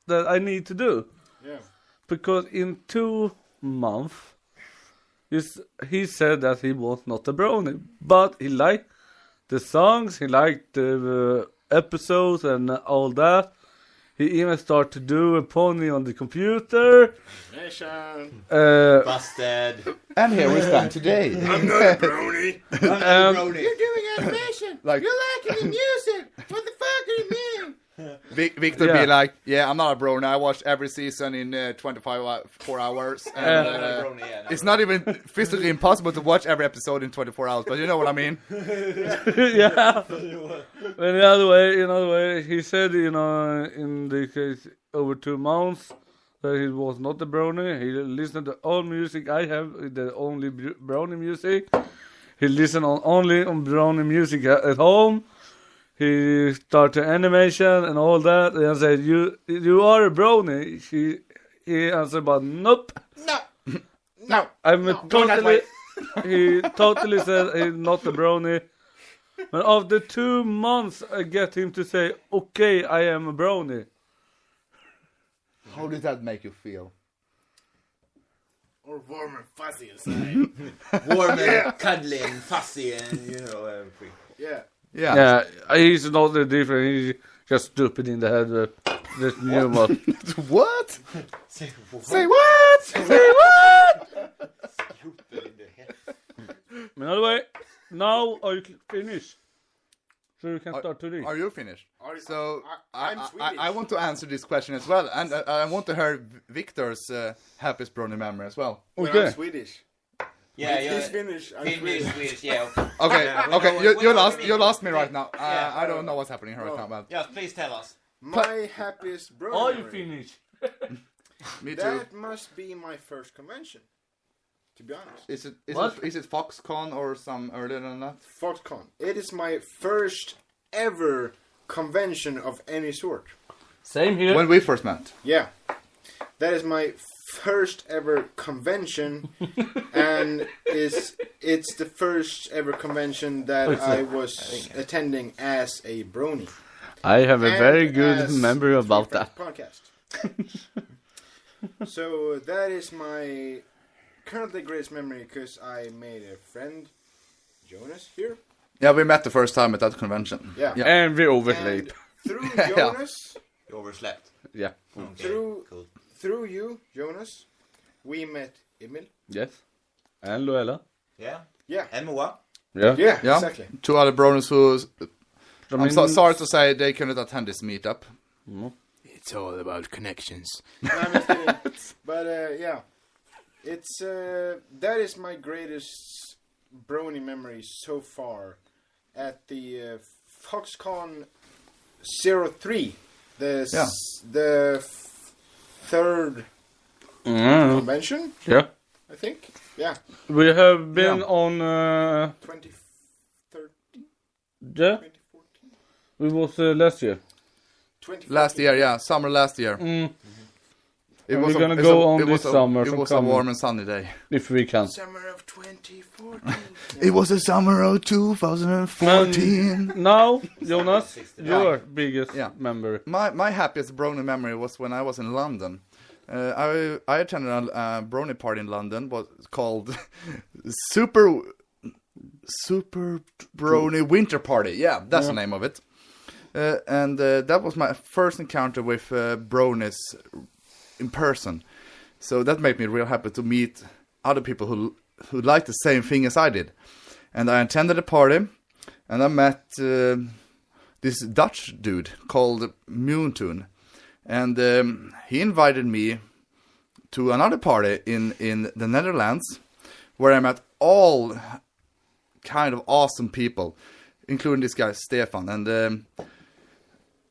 that I need to do. Yeah. Because in 2 months, he said that he was not a brony, but he liked the songs, he liked the episodes and all that. He even started to do a pony on the computer. Nation. Busted. And here we stand today. I'm not a brony. Brony. You're doing animation. Like- You're lacking in music. What the fuck do you mean? Victor Yeah. be like, yeah, I'm not a brony. I watched every season in 4 hours. And, Brony, yeah, no. it's not even physically impossible to watch every episode in 24 hours, but you know what I mean? Yeah. But in other way, he said, in the case over 2 months, that he was not a brony. He listened to all music I have, the only brony music. He listened only on brony music at home. He started animation and all that. And I said, you are a brony. He answered, but nope. No. I'm go that totally. way. He totally said he's not a brony. But after 2 months, I get him to say, "Okay, I am a brony." How did that make you feel? Or warm and fuzzy inside. Warm and cuddly and fussy and, everything. Yeah. Yeah. Yeah, he's not the different. He's just stupid in the head. This new one. What? Say what? Say what? Say what? Stupid in the head. Another way. Now are you finished? So you can start to read. Are you finished? So I'm Swedish. I want to answer this question as well, and I want to hear Victor's happiest brony memory as well. But Okay. I'm Swedish. Yeah, If he's Finnish, I'm Finnish, Swedish. Swedish, yeah. Okay, Yeah, we okay, know- you we know what you you mean. lost me right now. Yeah. I don't know what's happening here right now, but Yes, please tell us. My happiest brony Are you memory. finished? me too. That must be my first convention. To be honest. Is it Foxconn or some earlier than that? Foxconn. It is my first ever convention of any sort. Same here. When we first met. Yeah. That is my first ever convention and it's the first ever convention that I was attending as a brony. I have a And very good as memory about Three that. Friends Podcast. So that is my currently greatest memory because I made a friend, Jonas, here. Yeah, we met the first time at that convention. Yeah. Yeah. And we And oversleep. through Yeah. Jonas, You overslept. Yeah. Okay, Through- cool. through you, Jonas, we met Emil. Yes. And Luella. Yeah. Yeah. And Moa. Yeah. Yeah, Yeah. exactly. 2 other bronies who, I I'm mean, sorry to say, they couldn't attend this meetup. It's all about connections. No, I'm just kidding. But yeah, it's that is my greatest brony memory so far at the Foxconn 03, the third convention, Yeah. I think. Yeah, We have been Yeah. on. 2013, Yeah. 2014, We was last year. 2014. Last year, yeah, summer last year. It And was we're gonna go on it this was a- summer It some was a coming. warm and sunny day. If we can. Summer of 2014. It was the summer of 2014. Now, Jonas, your biggest Yeah. memory. My happiest brony memory was when I was in London. I attended a brony party in London, was called Super Brony Winter Party. Yeah, that's the name of it. And that was my first encounter with bronies in person. So that made me real happy to meet other people who liked the same thing as I did. And I attended a party, and I met this Dutch dude called Moontune. And he invited me to another party in the Netherlands, where I met all kind of awesome people, including this guy Stefan. And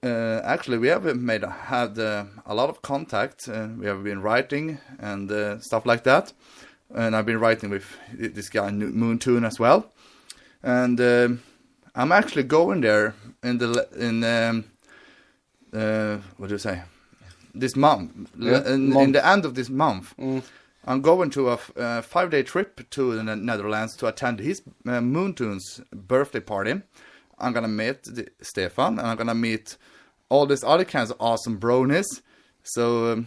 actually, we have had a lot of contact. We have been writing and stuff like that. And I've been writing with this guy Moontune as well. And I'm actually going there what do you say? This month, in the end of this month. I'm going to a 5-day trip to the Netherlands to attend his Moontune's birthday party. I'm gonna meet Stefan, and I'm gonna meet all these other kinds of awesome bronies. So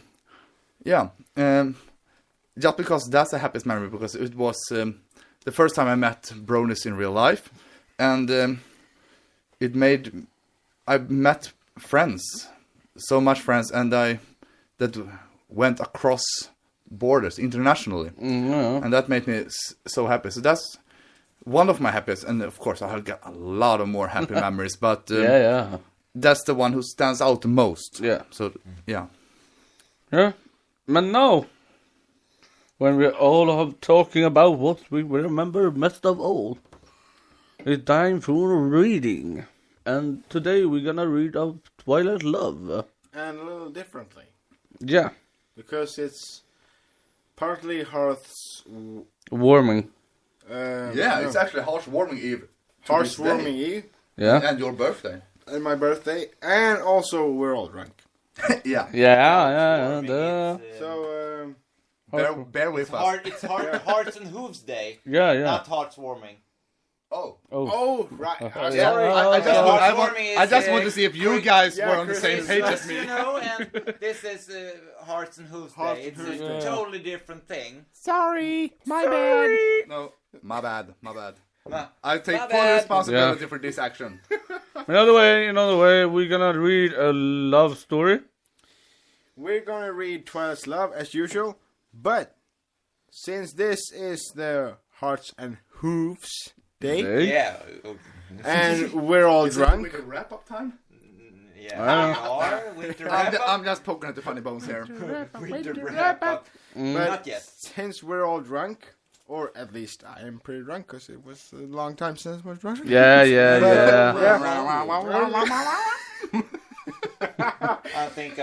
just because that's the happiest memory, because it was the first time I met bronies in real life, and I met friends, so much friends, and that went across borders internationally, and that made me so happy. So that's one of my happiest, and of course I have got a lot of more happy memories, but that's the one who stands out the most. So yeah. But now, when we're all talking about what we remember best of all, it's time for reading. And today we're gonna read out Twilight Love. And a little differently. Yeah. Because it's partly Hearth's... Warming. It's actually Hearthwarming Eve. Hearthwarming Eve. Yeah. And your birthday. And my birthday. And also we're all drunk. Yeah. So, bear with us. It's Hearts and Hooves Day. Yeah. Not Hearts Warming. Oh, right. Yeah. Sorry. I just want to see if you guys were on the same page as me. You know, and this is Hearts and Hooves Day. It's a totally different thing. Sorry. My bad. No, my bad. Nah, I take my full bad. responsibility for this action. Another way, we're gonna read a love story. We're gonna read Twilight's Love as usual, but since this is the Hearts and Hooves Day, Yeah. and we're all drunk, With a wrap-up time? Yeah. We are with the wrap up. I'm just poking at the funny bones here. With the wrap up. but Not yet. since we're all drunk, or at least I am pretty drunk because it was a long time since I was drunk. Yeah. I think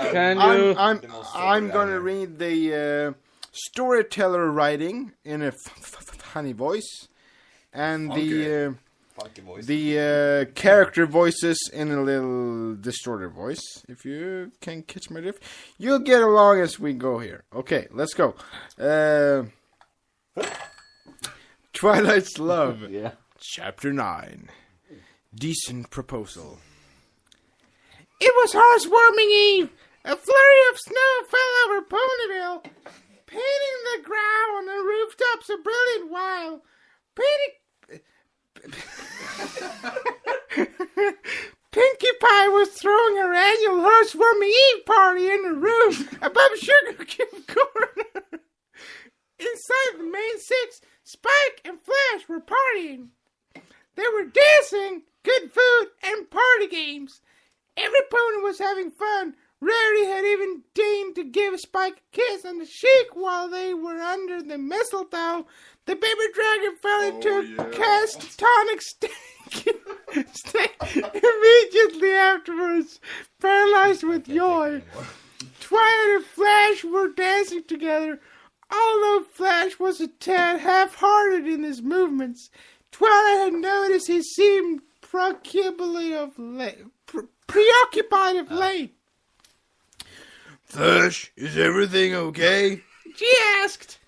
I'm gonna read the storyteller writing in a funny voice, and funky voice. the character voices in a little distorted voice. If you can catch my drift, you'll get along as we go here. Okay, let's go. Twilight's Love, Chapter 9. Decent Proposal. It was Hearthwarming Eve. A flurry of snow fell over Ponyville, painting the ground on the rooftops a brilliant while. Pinkie Pie was throwing her annual Hearthwarming Eve party in the room above Sugar Cube Corner. Inside the main six, Spike and Flash were partying. They were dancing, good food, and party games. Every pony was having fun. Rarity had even deigned to give Spike a kiss on the cheek while they were under the mistletoe. The baby dragon fell into a catatonic state immediately afterwards, paralyzed with joy. Twilight and Flash were dancing together. Although Flash was a tad half-hearted in his movements, Twilight had noticed he seemed preoccupied of late. Flash, is everything okay? She asked.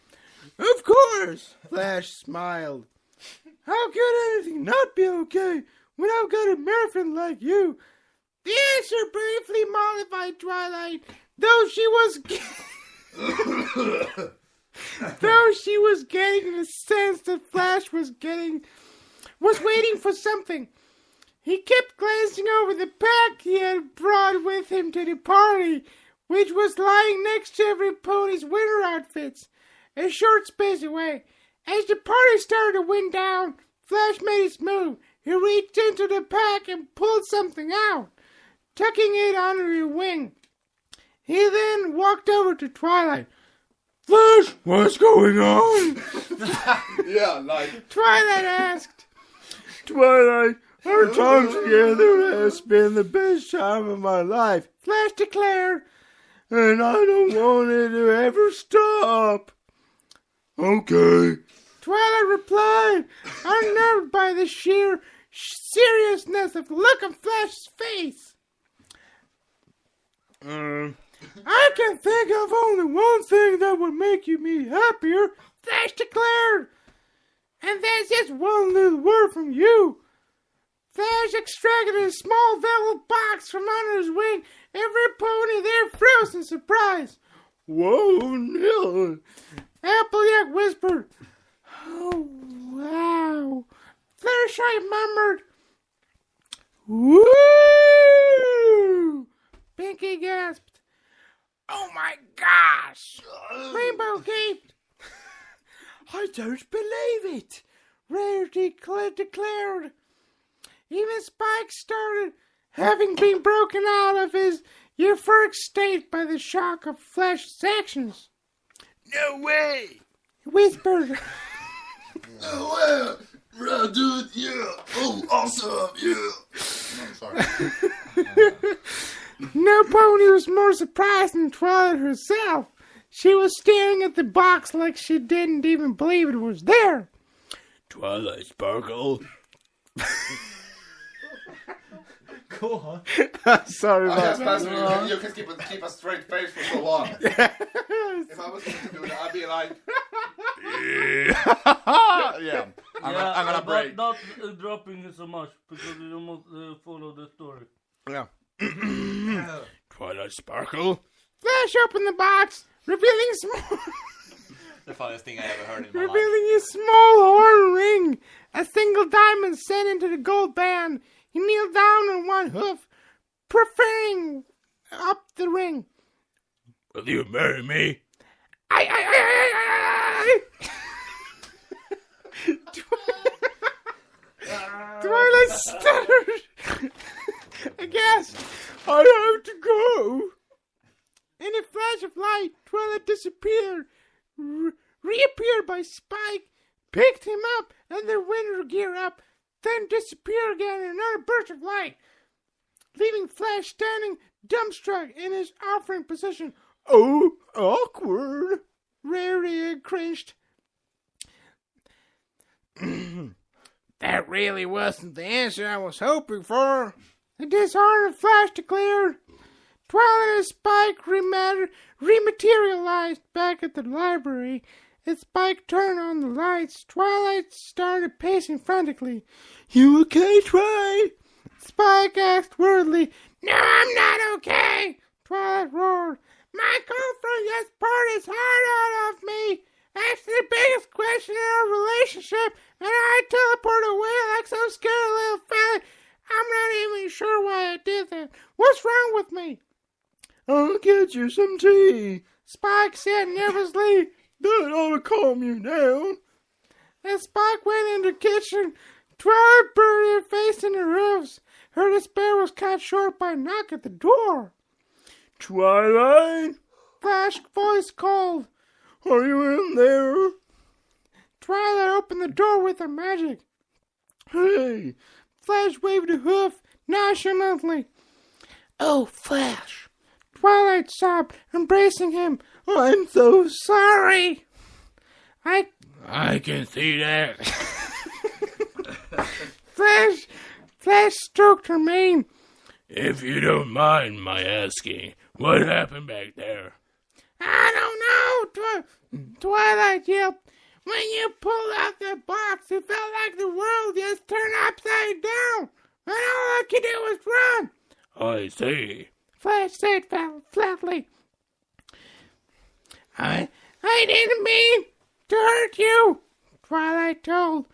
Of course, Flash smiled. How could anything not be okay when I've got a Murphin like you? The answer briefly mollified Twilight, though she was getting the sense that Flash was waiting for something. He kept glancing over the pack he had brought with him to the party, which was lying next to every pony's winter outfits. a short space away. As the party started to wind down, Flash made his move. He reached into the pack and pulled something out, tucking it under his wing. He then walked over to Twilight. Flash, what's going on? Yeah, like... Twilight asked. Twilight, our time together has been the best time of my life. Flash declared. And I don't want it to ever stop. Okay. Twilight replied, unnerved by the sheer seriousness of the look on Flash's face. I can think of only one thing that would make me happier, Flash declared. And that's just one little word from you. Flash extracted a small velvet box from under his wing. Every pony there froze in surprise. Whoa, no. Applejack whispered, "Oh, wow." Fluttershy murmured, "Woo!" Pinky gasped, "Oh my gosh!" Rainbow gaped, "I don't believe it," Rarity declared. Even Spike started, having been broken out of his euphoric state by the shock of Flash's actions. No way. He whispered, Oh, well, dude, yeah. Oh, awesome, yeah. No, sorry. No pony was more surprised than Twilight herself. She was staring at the box like she didn't even believe it was there. Twilight Sparkle. Go on. Sorry about Spencer, you can keep a straight face for so long. If I was going to do that, I'd be like... yeah, I'm gonna break. Not dropping it so much because you don't follow the story. Yeah. Twilight Sparkle. Flash opened the box, revealing The funniest thing I ever heard in my life. revealing a small horn ring, a single diamond set into the gold band. He kneeled down on one hoof, preferring up the ring. Will you marry me? I. Twilight stuttered. Aghast, I have to go. In a flash of light, Twilight disappeared, reappeared by Spike, picked him up and their winter gear up, then disappeared again in another burst of light, leaving Flash standing dumbstruck in his offering position. Oh, awkward, Rarity cringed. That really wasn't the answer I was hoping for. The disheartened Flash declared. Twilight and Spike rematerialized back at the library. As Spike turned on the lights, Twilight started pacing frantically. You okay, Twi? Spike asked worriedly. No, I'm not okay, Twilight roared. My girlfriend just poured his heart out of me. That's the biggest question in our relationship, and I teleported away like some scared little fella. I'm not even sure why I did that. What's wrong with me? I'll get you some tea. Spike said nervously. That ought to calm you down. As Spike went into the kitchen, Twilight buried her face in the roofs. Her despair was cut short by a knock at the door. Twilight? Flash's voice called. Are you in there? Twilight opened the door with her magic. Hey. Flash waved a hoof nonchalantly. Oh, Flash. Twilight sobbed, embracing him. I'm so sorry. I can see that. Flash stroked her mane. If you don't mind my asking, what happened back there? I don't know, Twilight yelped. When you pulled out the box, it felt like the world just turned upside down, and all I could do was run. I see. Flash said flatly. I didn't mean to hurt you, Twilight told,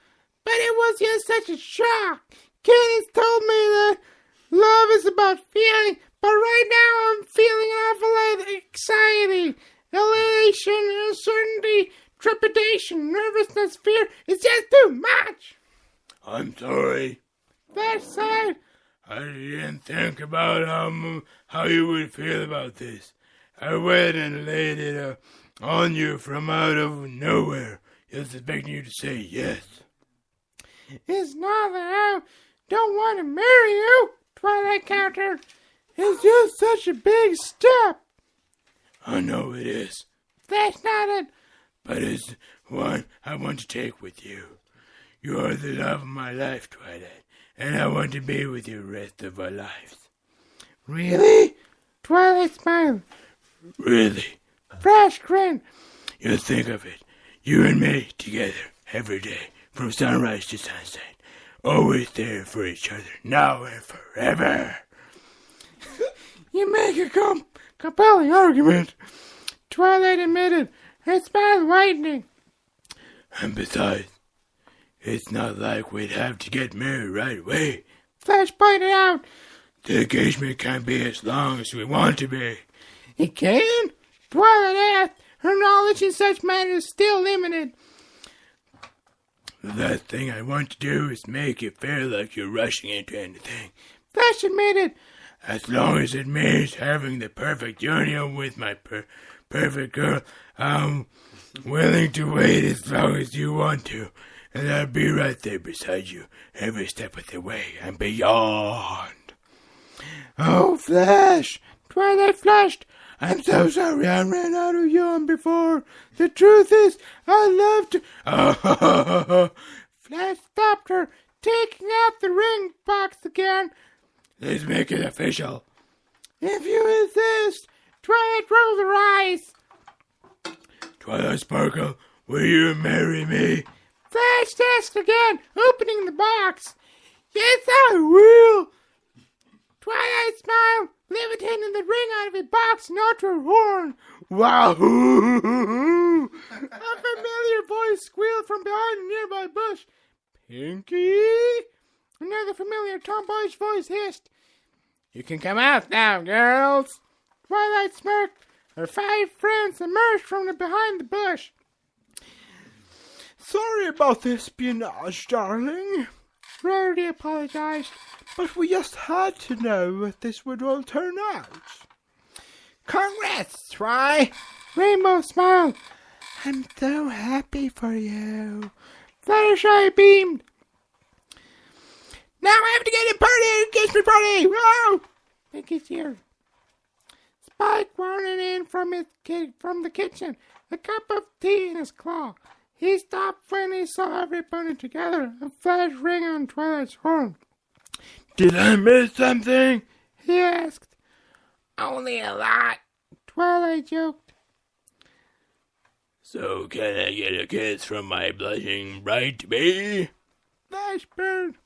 but it was just such a shock. Candace told me that love is about feeling, but right now I'm feeling an awful lot of anxiety, elation, and uncertainty. trepidation, nervousness, fear. It's just too much. I'm sorry. Flash sighed. I didn't think about how you would feel about this. I went and laid it on you from out of nowhere, just expecting you to say yes. It's not that I don't want to marry you, Twilight countered. It's just such a big step. I know it is. Flash nodded. But it's one I want to take with you. You are the love of my life, Twilight, and I want to be with you the rest of our lives. Really? Twilight smiled. Really? Flash grinned. You think of it. You and me together every day, from sunrise to sunset. Always there for each other, now and forever. You make a compelling argument, Twilight admitted, her smile widening. And besides, it's not like we'd have to get married right away. Flash pointed out. The engagement can be as long as we want to be. It can? Twilight asked. Her knowledge in such matters is still limited. The last thing I want to do is make you feel like you're rushing into anything. Flash admitted. As long as it means having the perfect union with my perfect girl, I'm willing to wait as long as you want to. And I'll be right there beside you every step of the way and beyond. Oh, Flash! Twilight flashed. I'm so sorry I ran out of yarn before. The truth is, I love to... Oh, Flash stopped her, taking out the ring box again. Let's make it official. If you insist. Twilight rolled her eyes. Twilight Sparkle, will you marry me? Flash asked again, opening the box. Yes, I will. Twilight smiled, levitating the ring out of a box and onto her horn. Wahoo! A familiar voice squealed from behind a nearby bush. Pinky? Another familiar tomboyish voice hissed. You can come out now, girls. Twilight smirked. Her 5 friends emerged from behind the bush. Sorry about the espionage, darling. Rarity apologized, but we just had to know that this would all turn out. Congrats, Try. Rainbow smiled. I'm so happy for you. Fluttershy beamed. Now I have to get a party, engagement party. Whoa! Pinky's here. Spike running in from the kitchen, a cup of tea in his claw. He stopped when he saw everybody together, a flash ring on Twilight's horn. Did I miss something? He asked. Only a lot, Twilight joked. So can I get a kiss from my blushing bride-to-be? Flash burned.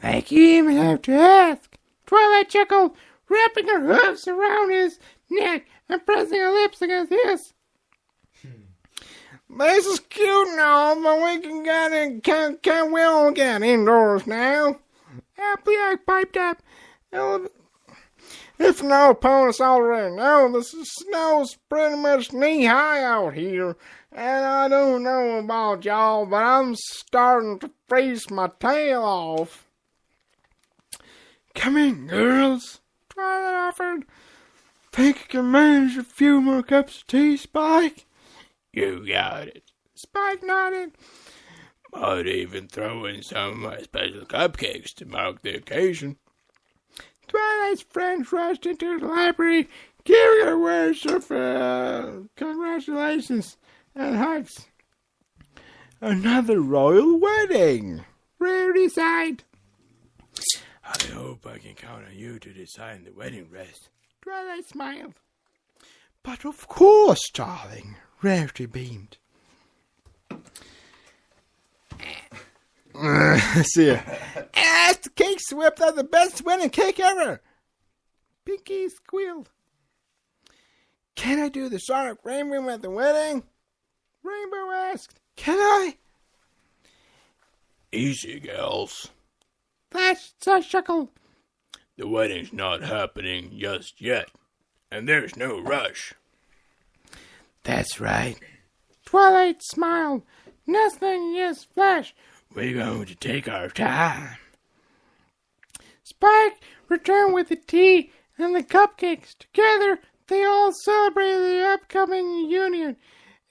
Like you even have to ask. Twilight chuckled, wrapping her hooves around his neck and pressing her lips against his. This is cute and all, but we all get indoors now. Happily I piped up. If no opponents already know, the snow's pretty much knee-high out here. And I don't know about y'all, but I'm starting to freeze my tail off. Come in, girls, Twilight offered. Think you can manage a few more cups of tea, Spike? You got it. Spike nodded. Might even throw in some of my special cupcakes to mark the occasion. Twilight's friends rushed into the library, giving her words of congratulations and hugs. Another royal wedding, Rarity sighed. I hope I can count on you to decide the wedding dress. Twilight smiled. But of course, darling, Rarity beamed. See ya. As the cake swept out the best wedding cake ever. Pinky squealed. Can I do the Sonic Rainbow at the wedding? Rainbow asked. Can I? Easy, girls. Flash chuckled. The wedding's not happening just yet, and there's no rush. That's right. Twilight smiled. Nothing is flesh. We're going to take our time. Spike returned with the tea and the cupcakes. Together, they all celebrated the upcoming union.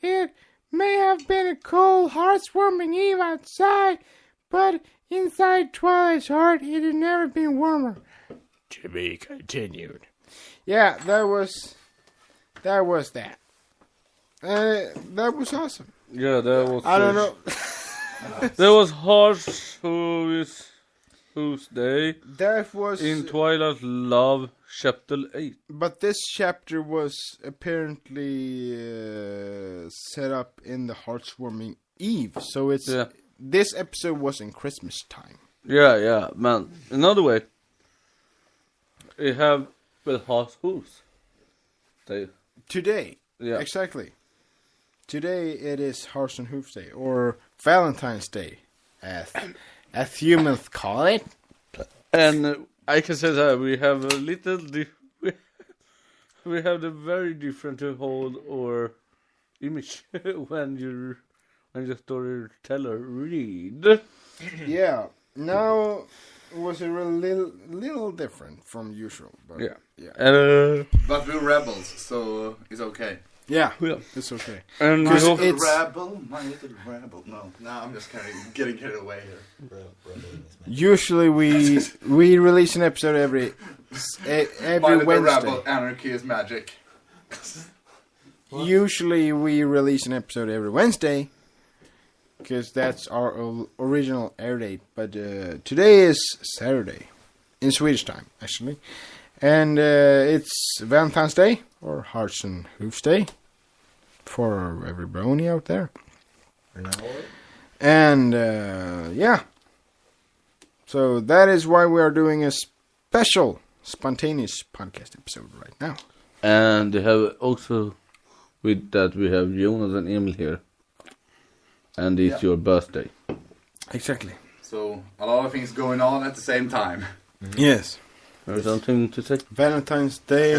It may have been a cold, heart-warming eve outside, but inside Twilight's heart, it had never been warmer. To be continued. Yeah, that was that. That was awesome. Yeah, that was. I don't know. That was Hearts Hooves Day That was in Twilight Love, Chapter 8. But this chapter was apparently set up in the Heartwarming Eve, so it's this episode was in Christmas time. Yeah, man. Another way, we have Hearts Hooves Day. Today, Yeah. exactly. Today it is Hearts and Hooves Day, or Valentine's Day, as humans call it. And I can say that we have a little we have the very different to hold or image when the storyteller read. Yeah. Now it was a little different from usual, but Yeah. But we're rebels, so it's okay. yeah, Yeah. it's okay. And we Because hope it's Rebel, my little rebel. No, I'm just kind of getting carried away here. usually we release an episode every My little Wednesday. rebel, anarchy is magic. Usually we release an episode every Wednesday, because that's our original air date. But today is Saturday, in Swedish time, actually. And it's Valentine's Day, or Hearts and Hooves Day, for every brony out there. And yeah. So that is why we are doing a special, spontaneous podcast episode right now. and they have also with that we have Jonas and Emil here. And it's your birthday. Exactly. So, a lot of things going on at the same time. Yes. There's something to say? Valentine's Day.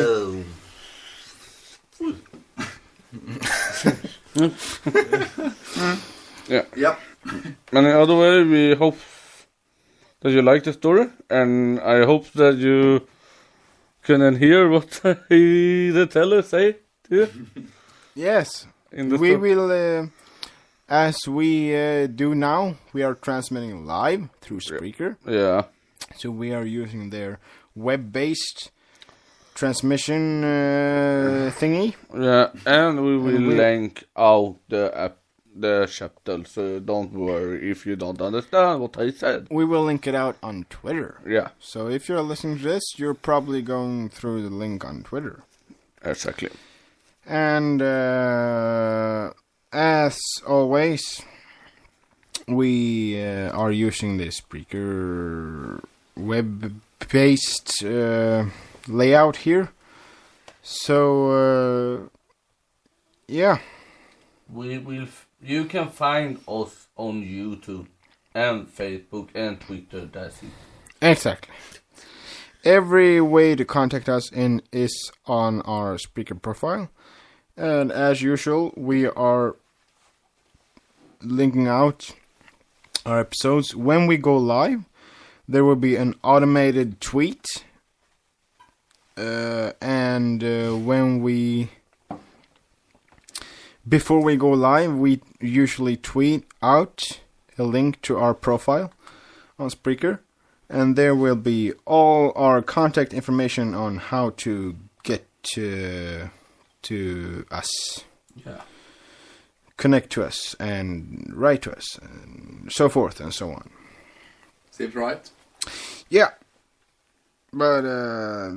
Yeah. Yep. Any other way, we hope that you like the story, and I hope that you can then hear what the teller say to you. Yes. In the We story. will, as we do now, we are transmitting live through Spreaker. Yeah. So we are using their web-based transmission thingy. Yeah, and we will we- link out the chapter, so don't worry if you don't understand what I said. We will link it out on Twitter. Yeah, So if you're listening to this, you're probably going through the link on Twitter. exactly. And as always, we are using the Spreaker web-based layout here. So, yeah. We will. You can find us on YouTube and Facebook and Twitter. That's it. Exactly. Every way to contact us is on our Spreaker profile. And as usual, we are linking out our episodes. When we go live, there will be an automated tweet. Before we go live, we usually tweet out a link to our profile on Spreaker. And there will be all our contact information on how to get to us. Yeah. Connect to us and write to us and so forth and so on. Seems right. Yeah. But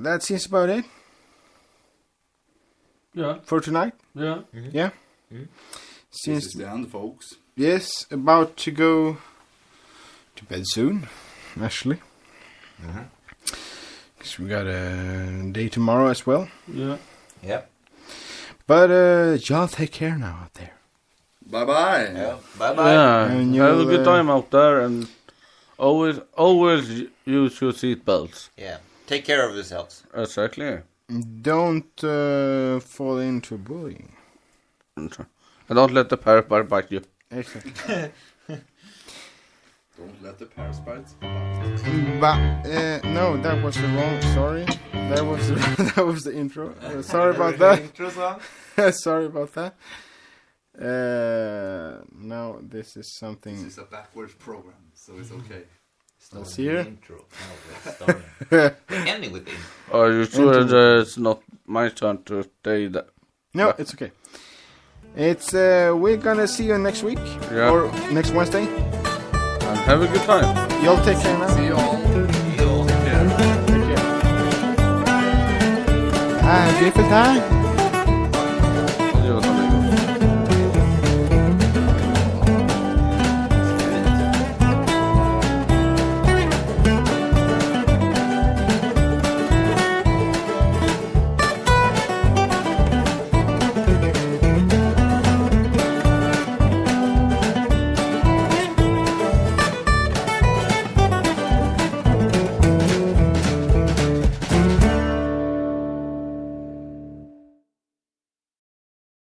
that seems about it Yeah. for tonight. Yeah. Yeah. This Seems is the end, folks. yes, about to go to bed soon, actually. Because we got a day tomorrow as well. Yeah. Yep. But y'all take care now out there. Bye-bye. Yeah. Bye bye. Yeah. And Have a you'll, good time out there, and always use your seatbelts. Yeah. Take care of yourselves. Exactly. Don't fall into bullying. And don't let the parrot bite you. Exactly. Don't let the parasite. No, that was the wrong. Sorry, that was the intro. Sorry about that. Intro song? Sorry about that. No, this is something. This is a backwards program, so it's okay. Let's hear. Intro. No, we're starting. We're ending with the intro. Are you sure that it's not my turn to say that? No, it's okay. It's we're gonna see you next week or next Wednesday. And have a good time. Y'all take care now. See you all. Take care. Beautiful time.